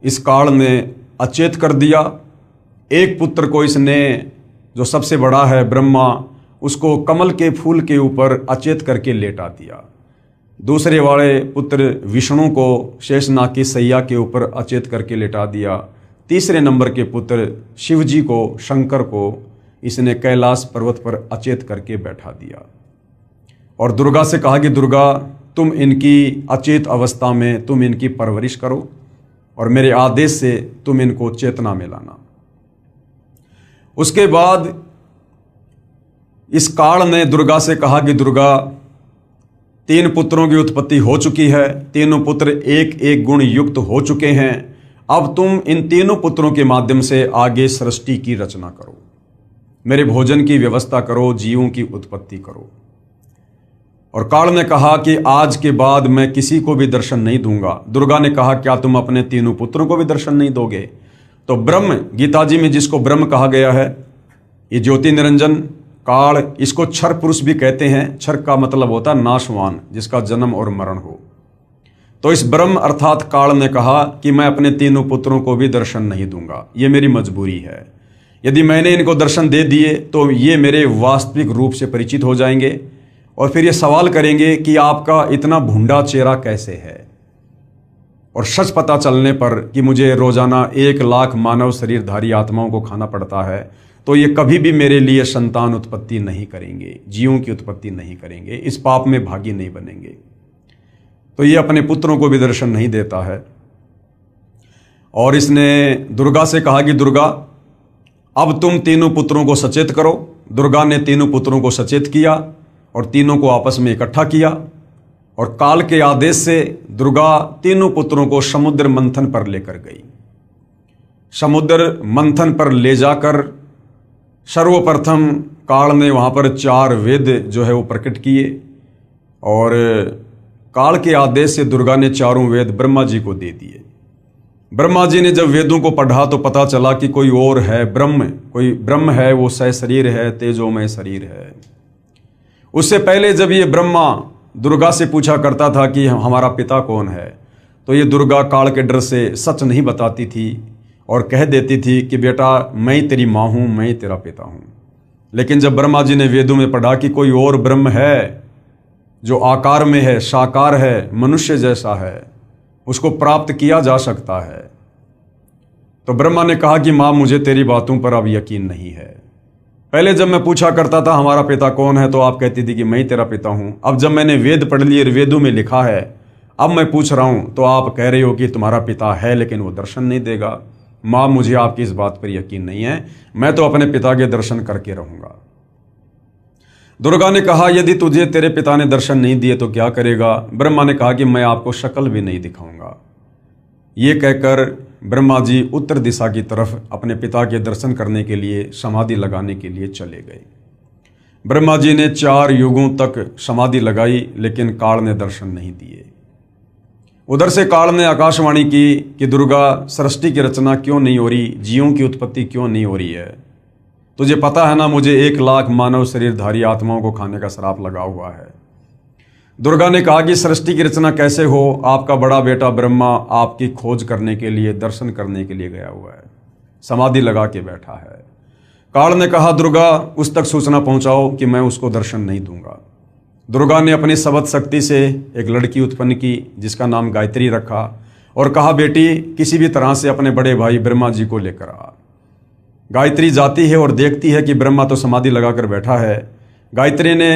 इस काल ने अचेत कर दिया। एक पुत्र को इसने, जो सबसे बड़ा है ब्रह्मा, उसको कमल के फूल के ऊपर अचेत करके लेटा दिया। दूसरे वाले पुत्र विष्णु को शेषनाग की सैया के ऊपर अचेत करके लेटा दिया। तीसरे नंबर के पुत्र शिवजी को, शंकर को इसने कैलाश पर्वत पर अचेत करके बैठा दिया और दुर्गा से कहा कि दुर्गा, तुम इनकी अचेत अवस्था में तुम इनकी परवरिश करो और मेरे आदेश से तुम इनको चेतना में लाना। उसके बाद इस काल ने दुर्गा से कहा कि दुर्गा, 3 पुत्रों की उत्पत्ति हो चुकी है, तीनों पुत्र एक एक गुण युक्त हो चुके हैं। अब तुम इन तीनों पुत्रों के माध्यम से आगे सृष्टि की रचना करो, मेरे भोजन की व्यवस्था करो, जीवों की उत्पत्ति करो। और काल ने कहा कि आज के बाद मैं किसी को भी दर्शन नहीं दूंगा। दुर्गा ने कहा, क्या तुम अपने तीनों पुत्रों को भी दर्शन नहीं दोगे? तो ब्रह्म, गीता जी में जिसको ब्रह्म कहा गया है, ये ज्योति निरंजन काल, इसको क्षर पुरुष भी कहते हैं। क्षर का मतलब होता है नाशवान, जिसका जन्म और मरण हो। तो इस ब्रह्म अर्थात काल ने कहा कि मैं अपने तीनों पुत्रों को भी दर्शन नहीं दूंगा, ये मेरी मजबूरी है। यदि मैंने इनको दर्शन दे दिए तो ये मेरे वास्तविक रूप से परिचित हो जाएंगे और फिर ये सवाल करेंगे कि आपका इतना भूंडा चेहरा कैसे है। और सच पता चलने पर कि मुझे रोजाना 1 लाख मानव शरीरधारी आत्माओं को खाना पड़ता है, तो ये कभी भी मेरे लिए संतान उत्पत्ति नहीं करेंगे, जीवों की उत्पत्ति नहीं करेंगे, इस पाप में भागी नहीं बनेंगे। तो ये अपने पुत्रों को भी दर्शन नहीं देता है। और इसने दुर्गा से कहा कि दुर्गा, अब तुम तीनों पुत्रों को सचेत करो। दुर्गा ने तीनों पुत्रों को सचेत किया और तीनों को आपस में इकट्ठा किया और काल के आदेश से दुर्गा तीनों पुत्रों को समुद्र मंथन पर लेकर गई। समुद्र मंथन पर ले जाकर सर्वप्रथम काल ने वहाँ पर 4 वेद जो है वो प्रकट किए और काल के आदेश से दुर्गा ने 4 वेद ब्रह्मा जी को दे दिए। ब्रह्मा जी ने जब वेदों को पढ़ा तो पता चला कि कोई और है ब्रह्म, कोई ब्रह्म है, वो सहशरीर है, तेजोमय शरीर है। उससे पहले जब ये ब्रह्मा दुर्गा से पूछा करता था कि हमारा पिता कौन है, तो ये दुर्गा काल के डर से सच नहीं बताती थी और कह देती थी कि बेटा मैं तेरी माँ हूँ, मैं तेरा पिता हूँ। लेकिन जब ब्रह्मा जी ने वेदों में पढ़ा कि कोई और ब्रह्म है जो आकार में है, साकार है, मनुष्य जैसा है, उसको प्राप्त किया जा सकता है, तो ब्रह्मा ने कहा कि माँ मुझे तेरी बातों पर अब यकीन नहीं है। पहले जब मैं पूछा करता था हमारा पिता कौन है तो आप कहती थी कि मैं ही तेरा पिता हूँ। अब जब मैंने वेद पढ़ लिए, वेदों में लिखा है, अब मैं पूछ रहा हूँ तो आप कह रहे हो कि तुम्हारा पिता है लेकिन वो दर्शन नहीं देगा। माँ मुझे आपकी इस बात पर यकीन नहीं है, मैं तो अपने पिता के दर्शन करके रहूँगा। दुर्गा ने कहा यदि तुझे तेरे पिता ने दर्शन नहीं दिए तो क्या करेगा? ब्रह्मा ने कहा कि मैं आपको शक्ल भी नहीं दिखाऊंगा। ये कहकर ब्रह्मा जी उत्तर दिशा की तरफ अपने पिता के दर्शन करने के लिए समाधि लगाने के लिए चले गए। ब्रह्मा जी ने 4 युगों तक समाधि लगाई लेकिन काल ने दर्शन नहीं दिए। उधर से काल ने आकाशवाणी की कि दुर्गा सृष्टि की रचना क्यों नहीं हो रही, जीवों की उत्पत्ति क्यों नहीं हो रही है? तुझे पता है ना मुझे 1 लाख मानव शरीरधारी आत्माओं को खाने का श्राप लगा हुआ है। दुर्गा ने कहा कि सृष्टि की रचना कैसे हो? आपका बड़ा बेटा ब्रह्मा आपकी खोज करने के लिए, दर्शन करने के लिए गया हुआ है, समाधि लगा के बैठा है। काल ने कहा दुर्गा उस तक सूचना पहुंचाओ कि मैं उसको दर्शन नहीं दूंगा। दुर्गा ने अपनी सबद शक्ति से एक लड़की उत्पन्न की जिसका नाम गायत्री रखा और कहा बेटी किसी भी तरह से अपने बड़े भाई ब्रह्मा जी को लेकर आ। गायत्री जाती है और देखती है कि ब्रह्मा तो समाधि लगाकर बैठा है। गायत्री ने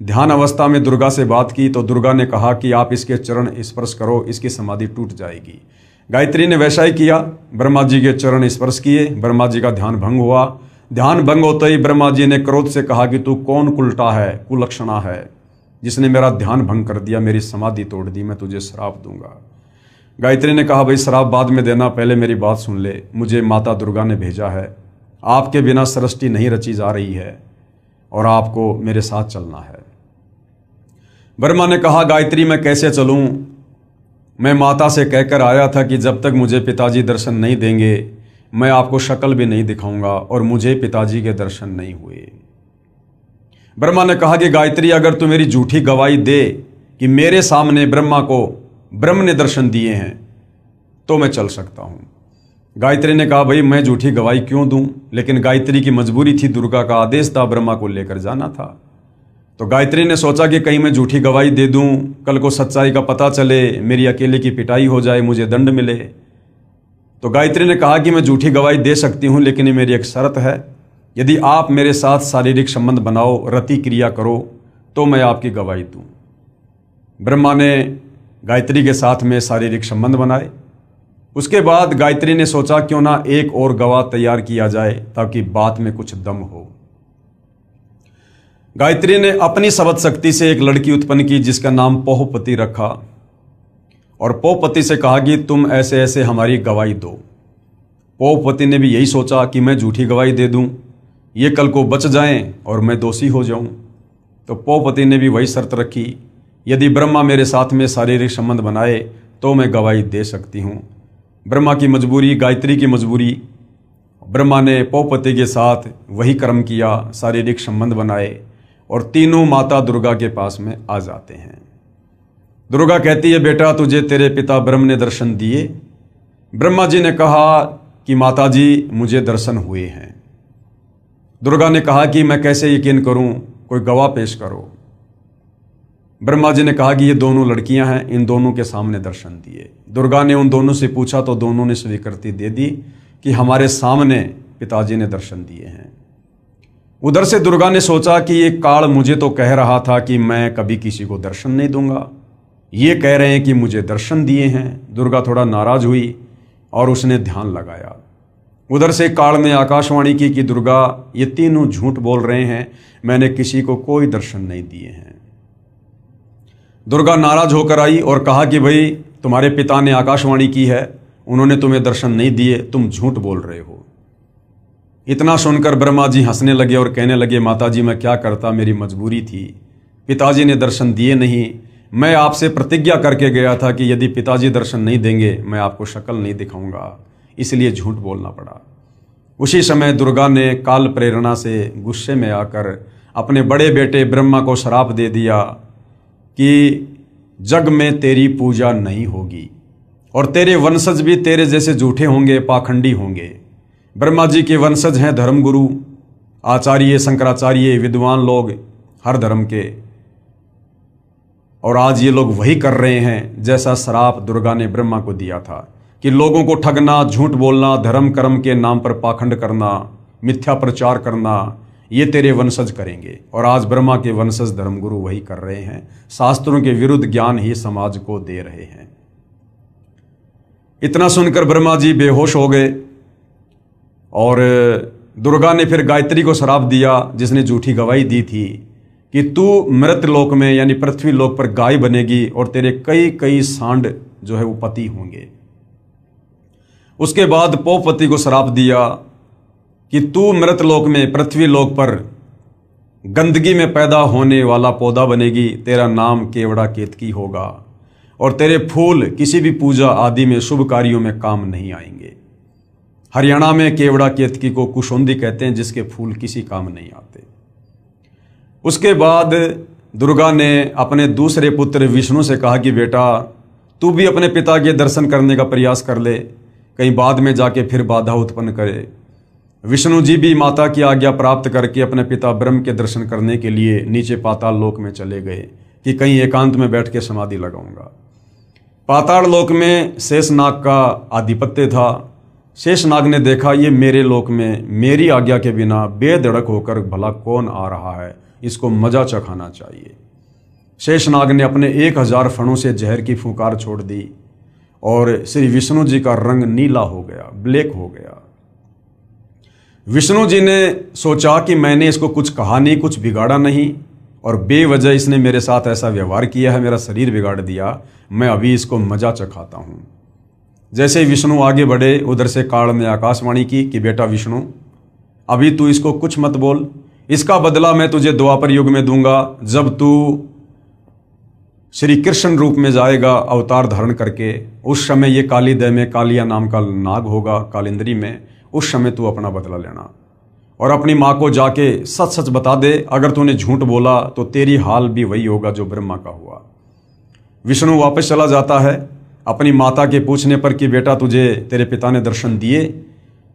ध्यान अवस्था में दुर्गा से बात की तो दुर्गा ने कहा कि आप इसके चरण स्पर्श करो, इसकी समाधि टूट जाएगी। गायत्री ने वैसा ही किया, ब्रह्मा जी के चरण स्पर्श किए, ब्रह्मा जी का ध्यान भंग हुआ। ध्यान भंग होते ही ब्रह्मा जी ने क्रोध से कहा कि तू कौन कुलटा है, कुलक्षणा है, जिसने मेरा ध्यान भंग कर दिया, मेरी समाधि तोड़ दी, मैं तुझे श्राप दूंगा। गायत्री ने कहा भाई श्राप बाद में देना, पहले मेरी बात सुन ले, मुझे माता दुर्गा ने भेजा है, आपके बिना सृष्टि नहीं रची जा रही है और आपको मेरे साथ चलना है। ब्रह्मा ने कहा गायत्री मैं कैसे चलूं? मैं माता से कहकर आया था कि जब तक मुझे पिताजी दर्शन नहीं देंगे मैं आपको शक्ल भी नहीं दिखाऊंगा और मुझे पिताजी के दर्शन नहीं हुए। ब्रह्मा ने कहा कि गायत्री अगर तू मेरी झूठी गवाही दे कि मेरे सामने ब्रह्मा को ब्रह्म ने दर्शन दिए हैं तो मैं चल सकता हूं। गायत्री ने कहा भाई मैं झूठी गवाही क्यों दूं? लेकिन गायत्री की मजबूरी थी, दुर्गा का आदेश था, ब्रह्मा को लेकर जाना था। तो गायत्री ने सोचा कि कहीं मैं झूठी गवाही दे दूं, कल को सच्चाई का पता चले, मेरी अकेले की पिटाई हो जाए, मुझे दंड मिले। तो गायत्री ने कहा कि मैं झूठी गवाही दे सकती हूँ, लेकिन मेरी एक शर्त है, यदि आप मेरे साथ शारीरिक संबंध बनाओ, रति क्रिया करो, तो मैं आपकी गवाही दूँ। ब्रह्मा ने गायत्री के साथ में शारीरिक संबंध बनाए। उसके बाद गायत्री ने सोचा क्यों ना एक और गवाह तैयार किया जाए ताकि बात में कुछ दम हो। गायत्री ने अपनी शब्द शक्ति से एक लड़की उत्पन्न की जिसका नाम पोहपति रखा और पोहपति से कहा कि तुम ऐसे ऐसे हमारी गवाही दो। पोहपति ने भी यही सोचा कि मैं झूठी गवाही दे दूं, ये कल को बच जाएं और मैं दोषी हो जाऊं। तो पोहपति ने भी वही शर्त रखी, यदि ब्रह्मा मेरे साथ में शारीरिक संबंध बनाए तो मैं गवाही दे सकती हूँ। ब्रह्मा की मजबूरी, गायत्री की मजबूरी, ब्रह्मा ने पोहपति के साथ वही कर्म किया, शारीरिक संबंध बनाए और तीनों माता दुर्गा के पास में आ जाते हैं। दुर्गा कहती है, बेटा तुझे तेरे पिता ब्रह्म ने दर्शन दिए। ब्रह्मा जी ने कहा कि माता जी मुझे दर्शन हुए हैं। दुर्गा ने कहा कि मैं कैसे यकीन करूं, कोई गवाह पेश करो। ब्रह्मा जी ने कहा कि ये दोनों लड़कियां हैं, इन दोनों के सामने दर्शन दिए। दुर्गा ने उन दोनों से पूछा तो दोनों ने स्वीकृति दे दी कि हमारे सामने पिताजी ने दर्शन दिए हैं। उधर से दुर्गा ने सोचा कि ये काल मुझे तो कह रहा था कि मैं कभी किसी को दर्शन नहीं दूंगा, ये कह रहे हैं कि मुझे दर्शन दिए हैं। दुर्गा थोड़ा नाराज हुई और उसने ध्यान लगाया। उधर से काल ने आकाशवाणी की कि दुर्गा ये तीनों झूठ बोल रहे हैं, मैंने किसी को कोई दर्शन नहीं दिए हैं। दुर्गा नाराज होकर आई और कहा कि भाई तुम्हारे पिता ने आकाशवाणी की है, उन्होंने तुम्हें दर्शन नहीं दिए, तुम झूठ बोल रहे हो। इतना सुनकर ब्रह्मा जी हंसने लगे और कहने लगे, माता जी मैं क्या करता, मेरी मजबूरी थी, पिताजी ने दर्शन दिए नहीं। मैं आपसे प्रतिज्ञा करके गया था कि यदि पिताजी दर्शन नहीं देंगे मैं आपको शक्ल नहीं दिखाऊंगा, इसलिए झूठ बोलना पड़ा। उसी समय दुर्गा ने काल प्रेरणा से गुस्से में आकर अपने बड़े बेटे ब्रह्मा को श्राप दे दिया कि जग में तेरी पूजा नहीं होगी और तेरे वंशज भी तेरे जैसे झूठे होंगे, पाखंडी होंगे। ब्रह्मा जी के वंशज हैं धर्मगुरु, आचार्य, शंकराचार्य, विद्वान लोग हर धर्म के, और आज ये लोग वही कर रहे हैं जैसा श्राप दुर्गा ने ब्रह्मा को दिया था कि लोगों को ठगना, झूठ बोलना, धर्म कर्म के नाम पर पाखंड करना, मिथ्या प्रचार करना, ये तेरे वंशज करेंगे। और आज ब्रह्मा के वंशज धर्मगुरु वही कर रहे हैं, शास्त्रों के विरुद्ध ज्ञान ही समाज को दे रहे हैं। इतना सुनकर ब्रह्मा जी बेहोश हो गए और दुर्गा ने फिर गायत्री को श्राप दिया जिसने झूठी गवाही दी थी कि तू मृत लोक में यानी पृथ्वी लोक पर गाय बनेगी और तेरे कई कई सांड जो है वो पति होंगे। उसके बाद पोहपति को श्राप दिया कि तू मृत लोक में पृथ्वी लोक पर गंदगी में पैदा होने वाला पौधा बनेगी, तेरा नाम केवड़ा केतकी होगा और तेरे फूल किसी भी पूजा आदि में शुभ कार्यों में काम नहीं आएंगे। हरियाणा में केवड़ा केतकी को कुशोंदी कहते हैं, जिसके फूल किसी काम नहीं आते। उसके बाद दुर्गा ने अपने दूसरे पुत्र विष्णु से कहा कि बेटा तू भी अपने पिता के दर्शन करने का प्रयास कर ले, कहीं बाद में जाके फिर बाधा उत्पन्न करे। विष्णु जी भी माता की आज्ञा प्राप्त करके अपने पिता ब्रह्म के दर्शन करने के लिए नीचे पाताल लोक में चले गए कि कहीं एकांत में बैठ के समाधि लगाऊंगा। पाताल लोक में शेषनाग का आधिपत्य था। शेषनाग ने देखा ये मेरे लोक में मेरी आज्ञा के बिना बेधड़क होकर भला कौन आ रहा है, इसको मजा चखाना चाहिए। शेषनाग ने अपने 1000 फणों से जहर की फुंकार छोड़ दी और श्री विष्णु जी का रंग नीला हो गया, ब्लैक हो गया। विष्णु जी ने सोचा कि मैंने इसको कुछ कहा नहीं, कुछ बिगाड़ा नहीं और बेवजह इसने मेरे साथ ऐसा व्यवहार किया है, मेरा शरीर बिगाड़ दिया, मैं अभी इसको मजा चखाता हूँ। जैसे ही विष्णु आगे बढ़े उधर से काल ने आकाशवाणी की कि बेटा विष्णु अभी तू इसको कुछ मत बोल, इसका बदला मैं तुझे द्वापर युग में दूंगा, जब तू श्री कृष्ण रूप में जाएगा अवतार धारण करके। उस समय ये कालीदय में कालिया नाम का नाग होगा कालिंद्री में, उस समय तू अपना बदला लेना और अपनी माँ को जाके सच सच बता दे, अगर तूने झूठ बोला तो तेरी हाल भी वही होगा जो ब्रह्मा का हुआ। विष्णु वापस चला जाता है अपनी माता के पूछने पर कि बेटा तुझे तेरे पिता ने दर्शन दिए,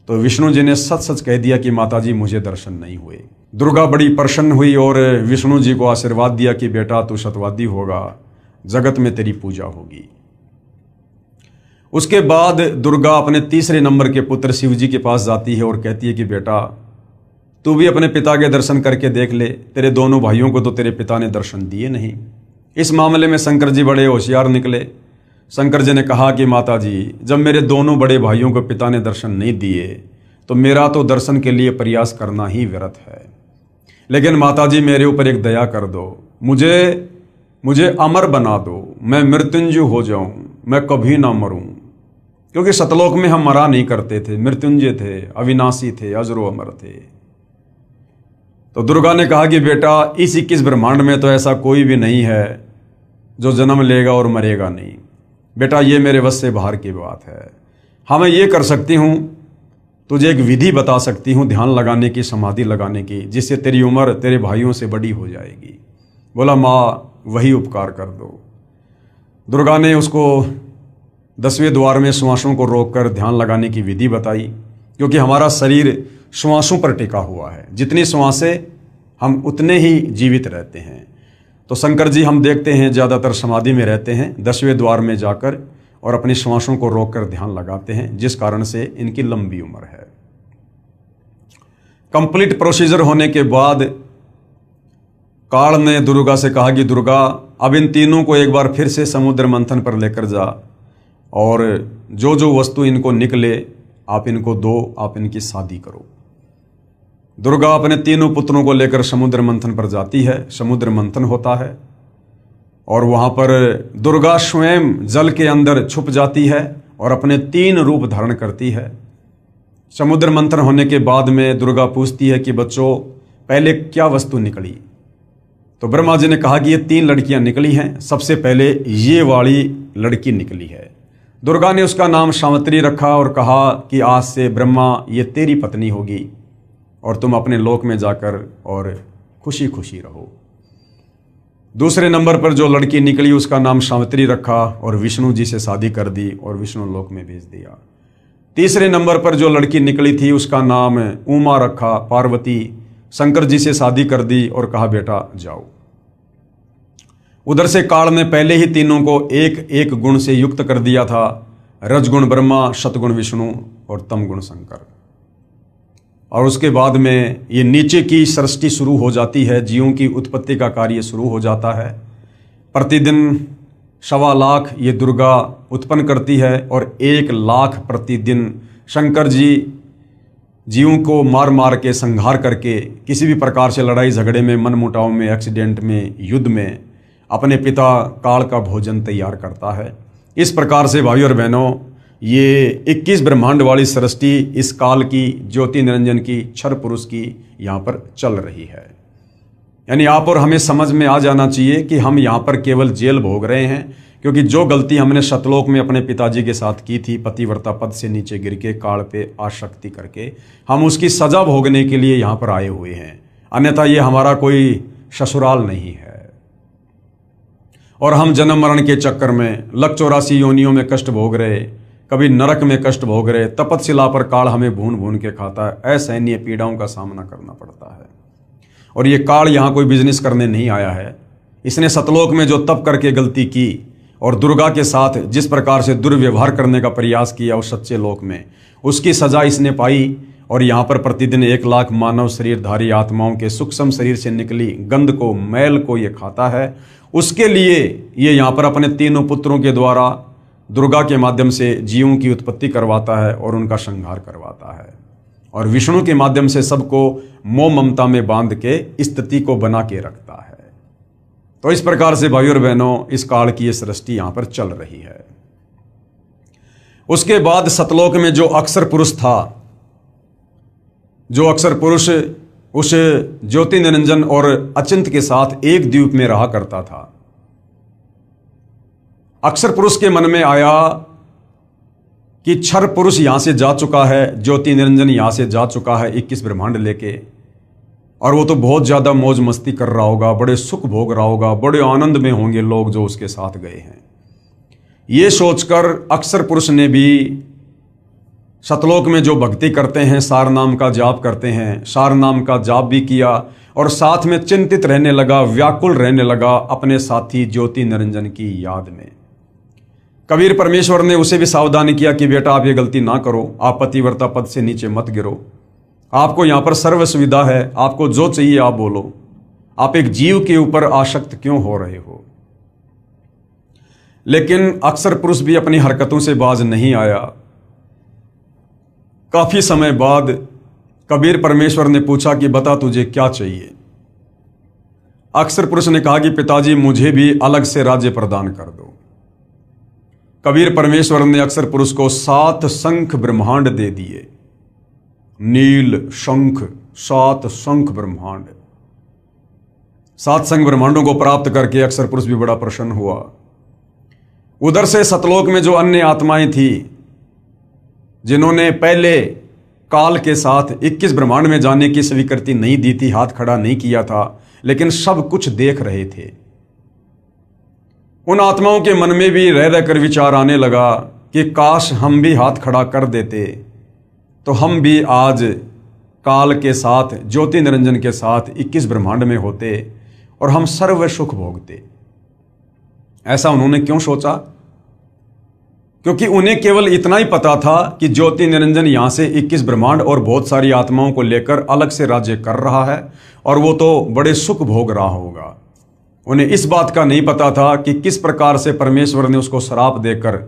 तो विष्णु जी ने सच सच कह दिया कि माताजी मुझे दर्शन नहीं हुए। दुर्गा बड़ी प्रसन्न हुई और विष्णु जी को आशीर्वाद दिया कि बेटा तू सत्यवादी होगा, जगत में तेरी पूजा होगी। उसके बाद दुर्गा अपने तीसरे नंबर के पुत्र शिव जी के पास जाती है और कहती है कि बेटा तू भी अपने पिता के दर्शन करके देख ले, तेरे दोनों भाइयों को तो तेरे पिता ने दर्शन दिए नहीं। इस मामले में शंकर जी बड़े होशियार निकले। शंकर जी ने कहा कि माता जी, जब मेरे दोनों बड़े भाइयों को पिता ने दर्शन नहीं दिए तो मेरा तो दर्शन के लिए प्रयास करना ही व्यर्थ है। लेकिन माता जी मेरे ऊपर एक दया कर दो, मुझे अमर बना दो, मैं मृत्युंजय हो जाऊं, मैं कभी ना मरूं। क्योंकि सतलोक में हम मरा नहीं करते थे, मृत्युंजय थे, अविनाशी थे, अजरो अमर थे। तो दुर्गा ने कहा कि बेटा इस 21 ब्रह्मांड में तो ऐसा कोई भी नहीं है जो जन्म लेगा और मरेगा नहीं। बेटा ये मेरे बस से बाहर की बात है। हाँ मैं ये कर सकती हूँ, तुझे एक विधि बता सकती हूँ ध्यान लगाने की, समाधि लगाने की, जिससे तेरी उम्र तेरे भाइयों से बड़ी हो जाएगी। बोला माँ वही उपकार कर दो। दुर्गा ने उसको 10वें द्वार में श्वासों को रोककर ध्यान लगाने की विधि बताई, क्योंकि हमारा शरीर श्वासों पर टिका हुआ है। जितनी श्वासें हम उतने ही जीवित रहते हैं। तो शंकर जी हम देखते हैं ज़्यादातर समाधि में रहते हैं, 10वें द्वार में जाकर और अपनी श्वासों को रोककर ध्यान लगाते हैं, जिस कारण से इनकी लंबी उम्र है। कंप्लीट प्रोसीजर होने के बाद काल ने दुर्गा से कहा कि दुर्गा अब इन तीनों को एक बार फिर से समुद्र मंथन पर लेकर जा और जो जो वस्तु इनको निकले आप इनको दो, आप इनकी शादी करो। दुर्गा अपने तीनों पुत्रों को लेकर समुद्र मंथन पर जाती है। समुद्र मंथन होता है और वहां पर दुर्गा स्वयं जल के अंदर छुप जाती है और अपने 3 रूप धारण करती है। समुद्र मंथन होने के बाद में दुर्गा पूछती है कि बच्चों पहले क्या वस्तु निकली? तो ब्रह्मा जी ने कहा कि ये 3 लड़कियां निकली हैं। सबसे पहले ये वाली लड़की निकली है। दुर्गा ने उसका नाम सावित्री रखा और कहा कि आज से ब्रह्मा ये तेरी पत्नी होगी और तुम अपने लोक में जाकर और खुशी खुशी रहो। दूसरे नंबर पर जो लड़की निकली उसका नाम सावित्री रखा और विष्णु जी से शादी कर दी और विष्णु लोक में भेज दिया। तीसरे नंबर पर जो लड़की निकली थी उसका नाम उमा रखा, पार्वती, शंकर जी से शादी कर दी और कहा बेटा जाओ। उधर से काल ने पहले ही तीनों को एक एक गुण से युक्त कर दिया था, रजगुण ब्रह्मा, सतगुण विष्णु और तमगुण शंकर। और उसके बाद में ये नीचे की सृष्टि शुरू हो जाती है, जीवों की उत्पत्ति का कार्य शुरू हो जाता है। प्रतिदिन 1.25 लाख ये दुर्गा उत्पन्न करती है और 1 लाख प्रतिदिन शंकर जी जीवों को मार मार के संहार करके किसी भी प्रकार से लड़ाई झगड़े में, मनमुटाव में, एक्सीडेंट में, युद्ध में अपने पिता काल का भोजन तैयार करता है। इस प्रकार से भाई और बहनों ये 21 ब्रह्मांड वाली सृष्टि इस काल की, ज्योति निरंजन की, क्षर पुरुष की यहाँ पर चल रही है। यानी आप और हमें समझ में आ जाना चाहिए कि हम यहाँ पर केवल जेल भोग रहे हैं, क्योंकि जो गलती हमने सतलोक में अपने पिताजी के साथ की थी, पतिव्रता पद से नीचे गिर के काल पे आसक्ति करके, हम उसकी सजा भोगने के लिए यहाँ पर आए हुए हैं। अन्यथा ये हमारा कोई ससुराल नहीं है। और हम जन्म मरण के चक्कर में 184 योनियों में कष्ट भोग रहे, कभी नरक में कष्ट भोग रहे, तपतशिला पर काल हमें भून भून के खाता है। असहनीय पीड़ाओं का सामना करना पड़ता है। और ये काल यहाँ कोई बिजनेस करने नहीं आया है। इसने सतलोक में जो तप करके गलती की और दुर्गा के साथ जिस प्रकार से दुर्व्यवहार करने का प्रयास किया उस सच्चे लोक में, उसकी सजा इसने पाई। और यहाँ पर प्रतिदिन 1 लाख मानव शरीरधारी आत्माओं के सूक्ष्म शरीर से निकली गंध को, मैल को ये खाता है। उसके लिए ये यहाँ पर अपने तीनों पुत्रों के द्वारा दुर्गा के माध्यम से जीवों की उत्पत्ति करवाता है और उनका संहार करवाता है। और विष्णु के माध्यम से सबको मोह ममता में बांध के स्थिति को बना के रखता है। तो इस प्रकार से भाई और बहनों इस काल की ये सृष्टि यहाँ पर चल रही है। उसके बाद सतलोक में जो अक्षर पुरुष था, जो अक्षर पुरुष उस ज्योति निरंजन और अचिंत के साथ एक द्वीप में रहा करता था, अक्षर पुरुष के मन में आया कि क्षर पुरुष यहां से जा चुका है, ज्योति निरंजन यहां से जा चुका है 21 ब्रह्मांड लेके, और वो तो बहुत ज्यादा मौज मस्ती कर रहा होगा, बड़े सुख भोग रहा होगा, बड़े आनंद में होंगे लोग जो उसके साथ गए हैं। ये सोचकर अक्षर पुरुष ने भी सतलोक में जो भक्ति करते हैं, सार नाम का जाप करते हैं, सार नाम का जाप भी किया और साथ में चिंतित रहने लगा, व्याकुल रहने लगा अपने साथी ज्योति निरंजन की याद में। कबीर परमेश्वर ने उसे भी सावधान किया कि बेटा आप ये गलती ना करो, आप पतिव्रता पद से नीचे मत गिरो, आपको यहां पर सर्व सुविधा है, आपको जो चाहिए आप बोलो, आप एक जीव के ऊपर आसक्त क्यों हो रहे हो। लेकिन अक्सर पुरुष भी अपनी हरकतों से बाज नहीं आया। काफी समय बाद कबीर परमेश्वर ने पूछा कि बता तुझे क्या चाहिए। अक्सर पुरुष ने कहा कि पिताजी मुझे भी अलग से राज्य प्रदान कर दो। कबीर परमेश्वर ने अक्सर पुरुष को 7 शंख ब्रह्मांड दे दिए। नील शंख, 7 शंख ब्रह्मांड, 7 शंख ब्रह्मांडों को प्राप्त करके अक्सर पुरुष भी बड़ा प्रसन्न हुआ। उधर से सतलोक में जो अन्य आत्माएं थी जिन्होंने पहले काल के साथ 21 ब्रह्मांड में जाने की स्वीकृति नहीं दी थी, हाथ खड़ा नहीं किया था, लेकिन सब कुछ देख रहे थे, उन आत्माओं के मन में भी रह रहकर विचार आने लगा कि काश हम भी हाथ खड़ा कर देते तो हम भी आज काल के साथ, ज्योति निरंजन के साथ 21 ब्रह्मांड में होते और हम सर्व सुख भोगते। ऐसा उन्होंने क्यों सोचा? क्योंकि उन्हें केवल इतना ही पता था कि ज्योति निरंजन यहां से 21 ब्रह्मांड और बहुत सारी आत्माओं को लेकर अलग से राज्य कर रहा है और वो तो बड़े सुख भोग रहा होगा। उन्हें इस बात का नहीं पता था कि किस प्रकार से परमेश्वर ने उसको श्राप देकर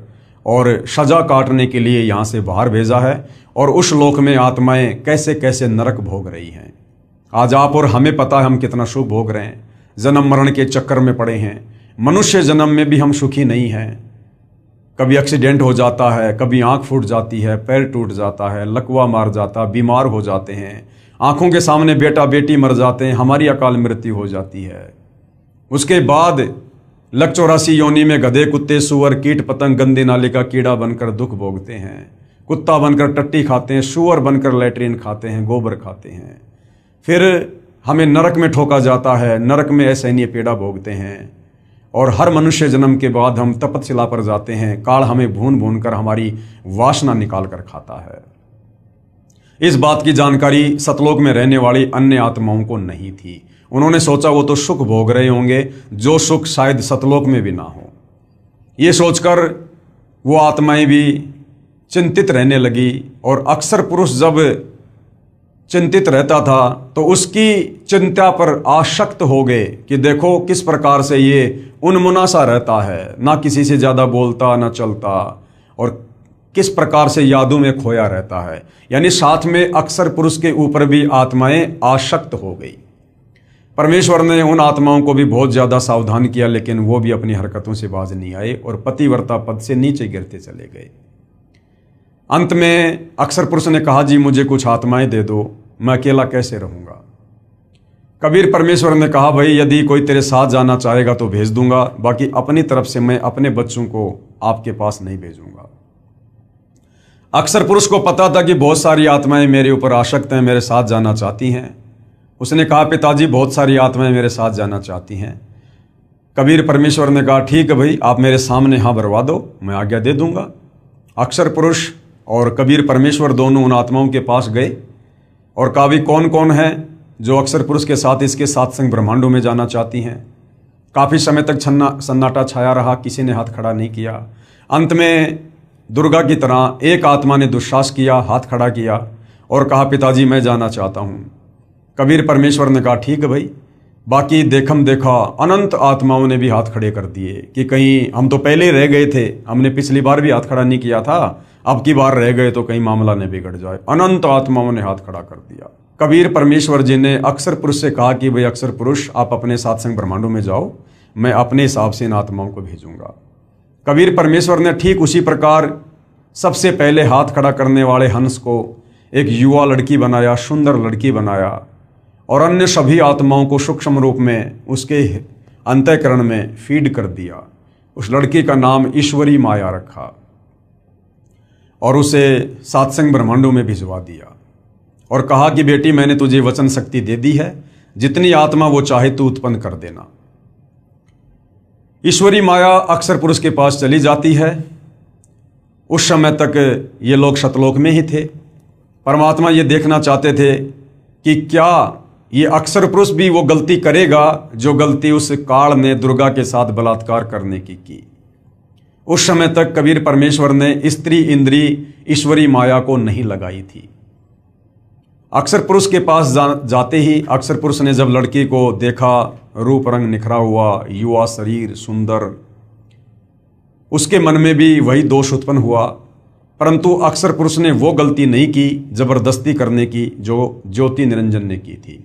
और सजा काटने के लिए यहां से बाहर भेजा है और उस लोक में आत्माएं कैसे कैसे नरक भोग रही हैं। आज आप और हमें पता है हम कितना सुख भोग रहे हैं, जन्म मरण के चक्कर में पड़े हैं। मनुष्य जन्म में भी हम सुखी नहीं हैं। कभी एक्सीडेंट हो जाता है, कभी आंख फूट जाती है, पैर टूट जाता है, लकवा मार जाता, बीमार हो जाते हैं, आंखों के सामने बेटा बेटी मर जाते हैं, हमारी अकाल मृत्यु हो जाती है। उसके बाद लक 84 योनि में गधे, कुत्ते, सुअर, कीट पतंग, गंदे नाले का कीड़ा बनकर दुख भोगते हैं। कुत्ता बनकर टट्टी खाते हैं, सुअर बनकर लैट्रिन खाते हैं, गोबर खाते हैं। फिर हमें नरक में ठोका जाता है, नरक में असहनीय पीड़ा भोगते हैं और हर मनुष्य जन्म के बाद हम तपतशिला पर जाते हैं। काल हमें भून भून कर हमारी वासना निकाल कर खाता है। इस बात की जानकारी सतलोक में रहने वाली अन्य आत्माओं को नहीं थी। उन्होंने सोचा वो तो सुख भोग रहे होंगे जो सुख शायद सतलोक में भी ना हो। ये सोचकर वो आत्माएं भी चिंतित रहने लगी और अक्सर पुरुष जब चिंतित रहता था तो उसकी चिंता पर आसक्त हो गए कि देखो किस प्रकार से ये उन्मुना सा रहता है, ना किसी से ज़्यादा बोलता ना चलता और किस प्रकार से यादों में खोया रहता है। यानी साथ में अक्सर पुरुष के ऊपर भी आत्माएं आसक्त हो गई। परमेश्वर ने उन आत्माओं को भी बहुत ज़्यादा सावधान किया, लेकिन वो भी अपनी हरकतों से बाज नहीं आए और पतिव्रता पद से नीचे गिरते चले गए। अंत में अक्सर पुरुष ने कहा जी मुझे कुछ आत्माएं दे दो, मैं अकेला कैसे रहूंगा। कबीर परमेश्वर ने कहा भाई यदि कोई तेरे साथ जाना चाहेगा तो भेज दूंगा, बाकी अपनी तरफ से मैं अपने बच्चों को आपके पास नहीं भेजूंगा। अक्सर पुरुष को पता था कि बहुत सारी आत्माएं मेरे ऊपर आसक्त हैं, मेरे साथ जाना चाहती हैं। उसने कहा पिताजी बहुत सारी आत्माएं मेरे साथ जाना चाहती हैं। कबीर परमेश्वर ने कहा ठीक है भाई, आप मेरे सामने हाँ भरवा दो, मैं आज्ञा दे दूंगा। अक्सर पुरुष और कबीर परमेश्वर दोनों उन आत्माओं के पास गए और कहा भी कौन कौन है जो अक्सर पुरुष के साथ इसके सत्संग ब्रह्मांडों में जाना चाहती हैं। काफ़ी समय तक सन्नाटा छाया रहा, किसी ने हाथ खड़ा नहीं किया। अंत में दुर्गा की तरह एक आत्मा ने दुस्साहस किया, हाथ खड़ा किया और कहा पिताजी मैं जाना चाहता हूँ। कबीर परमेश्वर ने कहा ठीक है भाई। बाकी देखम देखा अनंत आत्माओं ने भी हाथ खड़े कर दिए कि कहीं हम तो पहले ही रह गए थे, हमने पिछली बार भी हाथ खड़ा नहीं किया था, अब की बार रह गए तो कहीं मामला न बिगड़ जाए। अनंत आत्माओं ने हाथ खड़ा कर दिया। कबीर परमेश्वर जी ने अक्सर पुरुष से कहा कि भाई अक्सर पुरुष आप अपने सत्संग ब्रह्मांडों में जाओ, मैं अपने हिसाब से इन आत्माओं को भेजूंगा। कबीर परमेश्वर ने ठीक उसी प्रकार सबसे पहले हाथ खड़ा करने वाले हंस को एक युवा लड़की बनाया, सुंदर लड़की बनाया और अन्य सभी आत्माओं को सूक्ष्म रूप में उसके अंतःकरण में फीड कर दिया। उस लड़की का नाम ईश्वरी माया रखा और उसे सत्संग ब्रह्मांडों में भिजवा दिया और कहा कि बेटी मैंने तुझे वचन शक्ति दे दी है, जितनी आत्मा वो चाहे तू उत्पन्न कर देना। ईश्वरी माया अक्सर पुरुष के पास चली जाती है। उस समय तक ये लोग सतलोक में ही थे। परमात्मा ये देखना चाहते थे कि क्या ये अक्सर पुरुष भी वो गलती करेगा जो गलती उस काल ने दुर्गा के साथ बलात्कार करने की। उस समय तक कबीर परमेश्वर ने स्त्री इंद्री ईश्वरी माया को नहीं लगाई थी। अक्सर पुरुष के पास जाते ही अक्सर पुरुष ने जब लड़की को देखा, रूप रंग निखरा हुआ, युवा शरीर, सुंदर, उसके मन में भी वही दोष उत्पन्न हुआ। परंतु अक्सर पुरुष ने वो गलती नहीं की जबरदस्ती करने की जो ज्योति निरंजन ने की थी।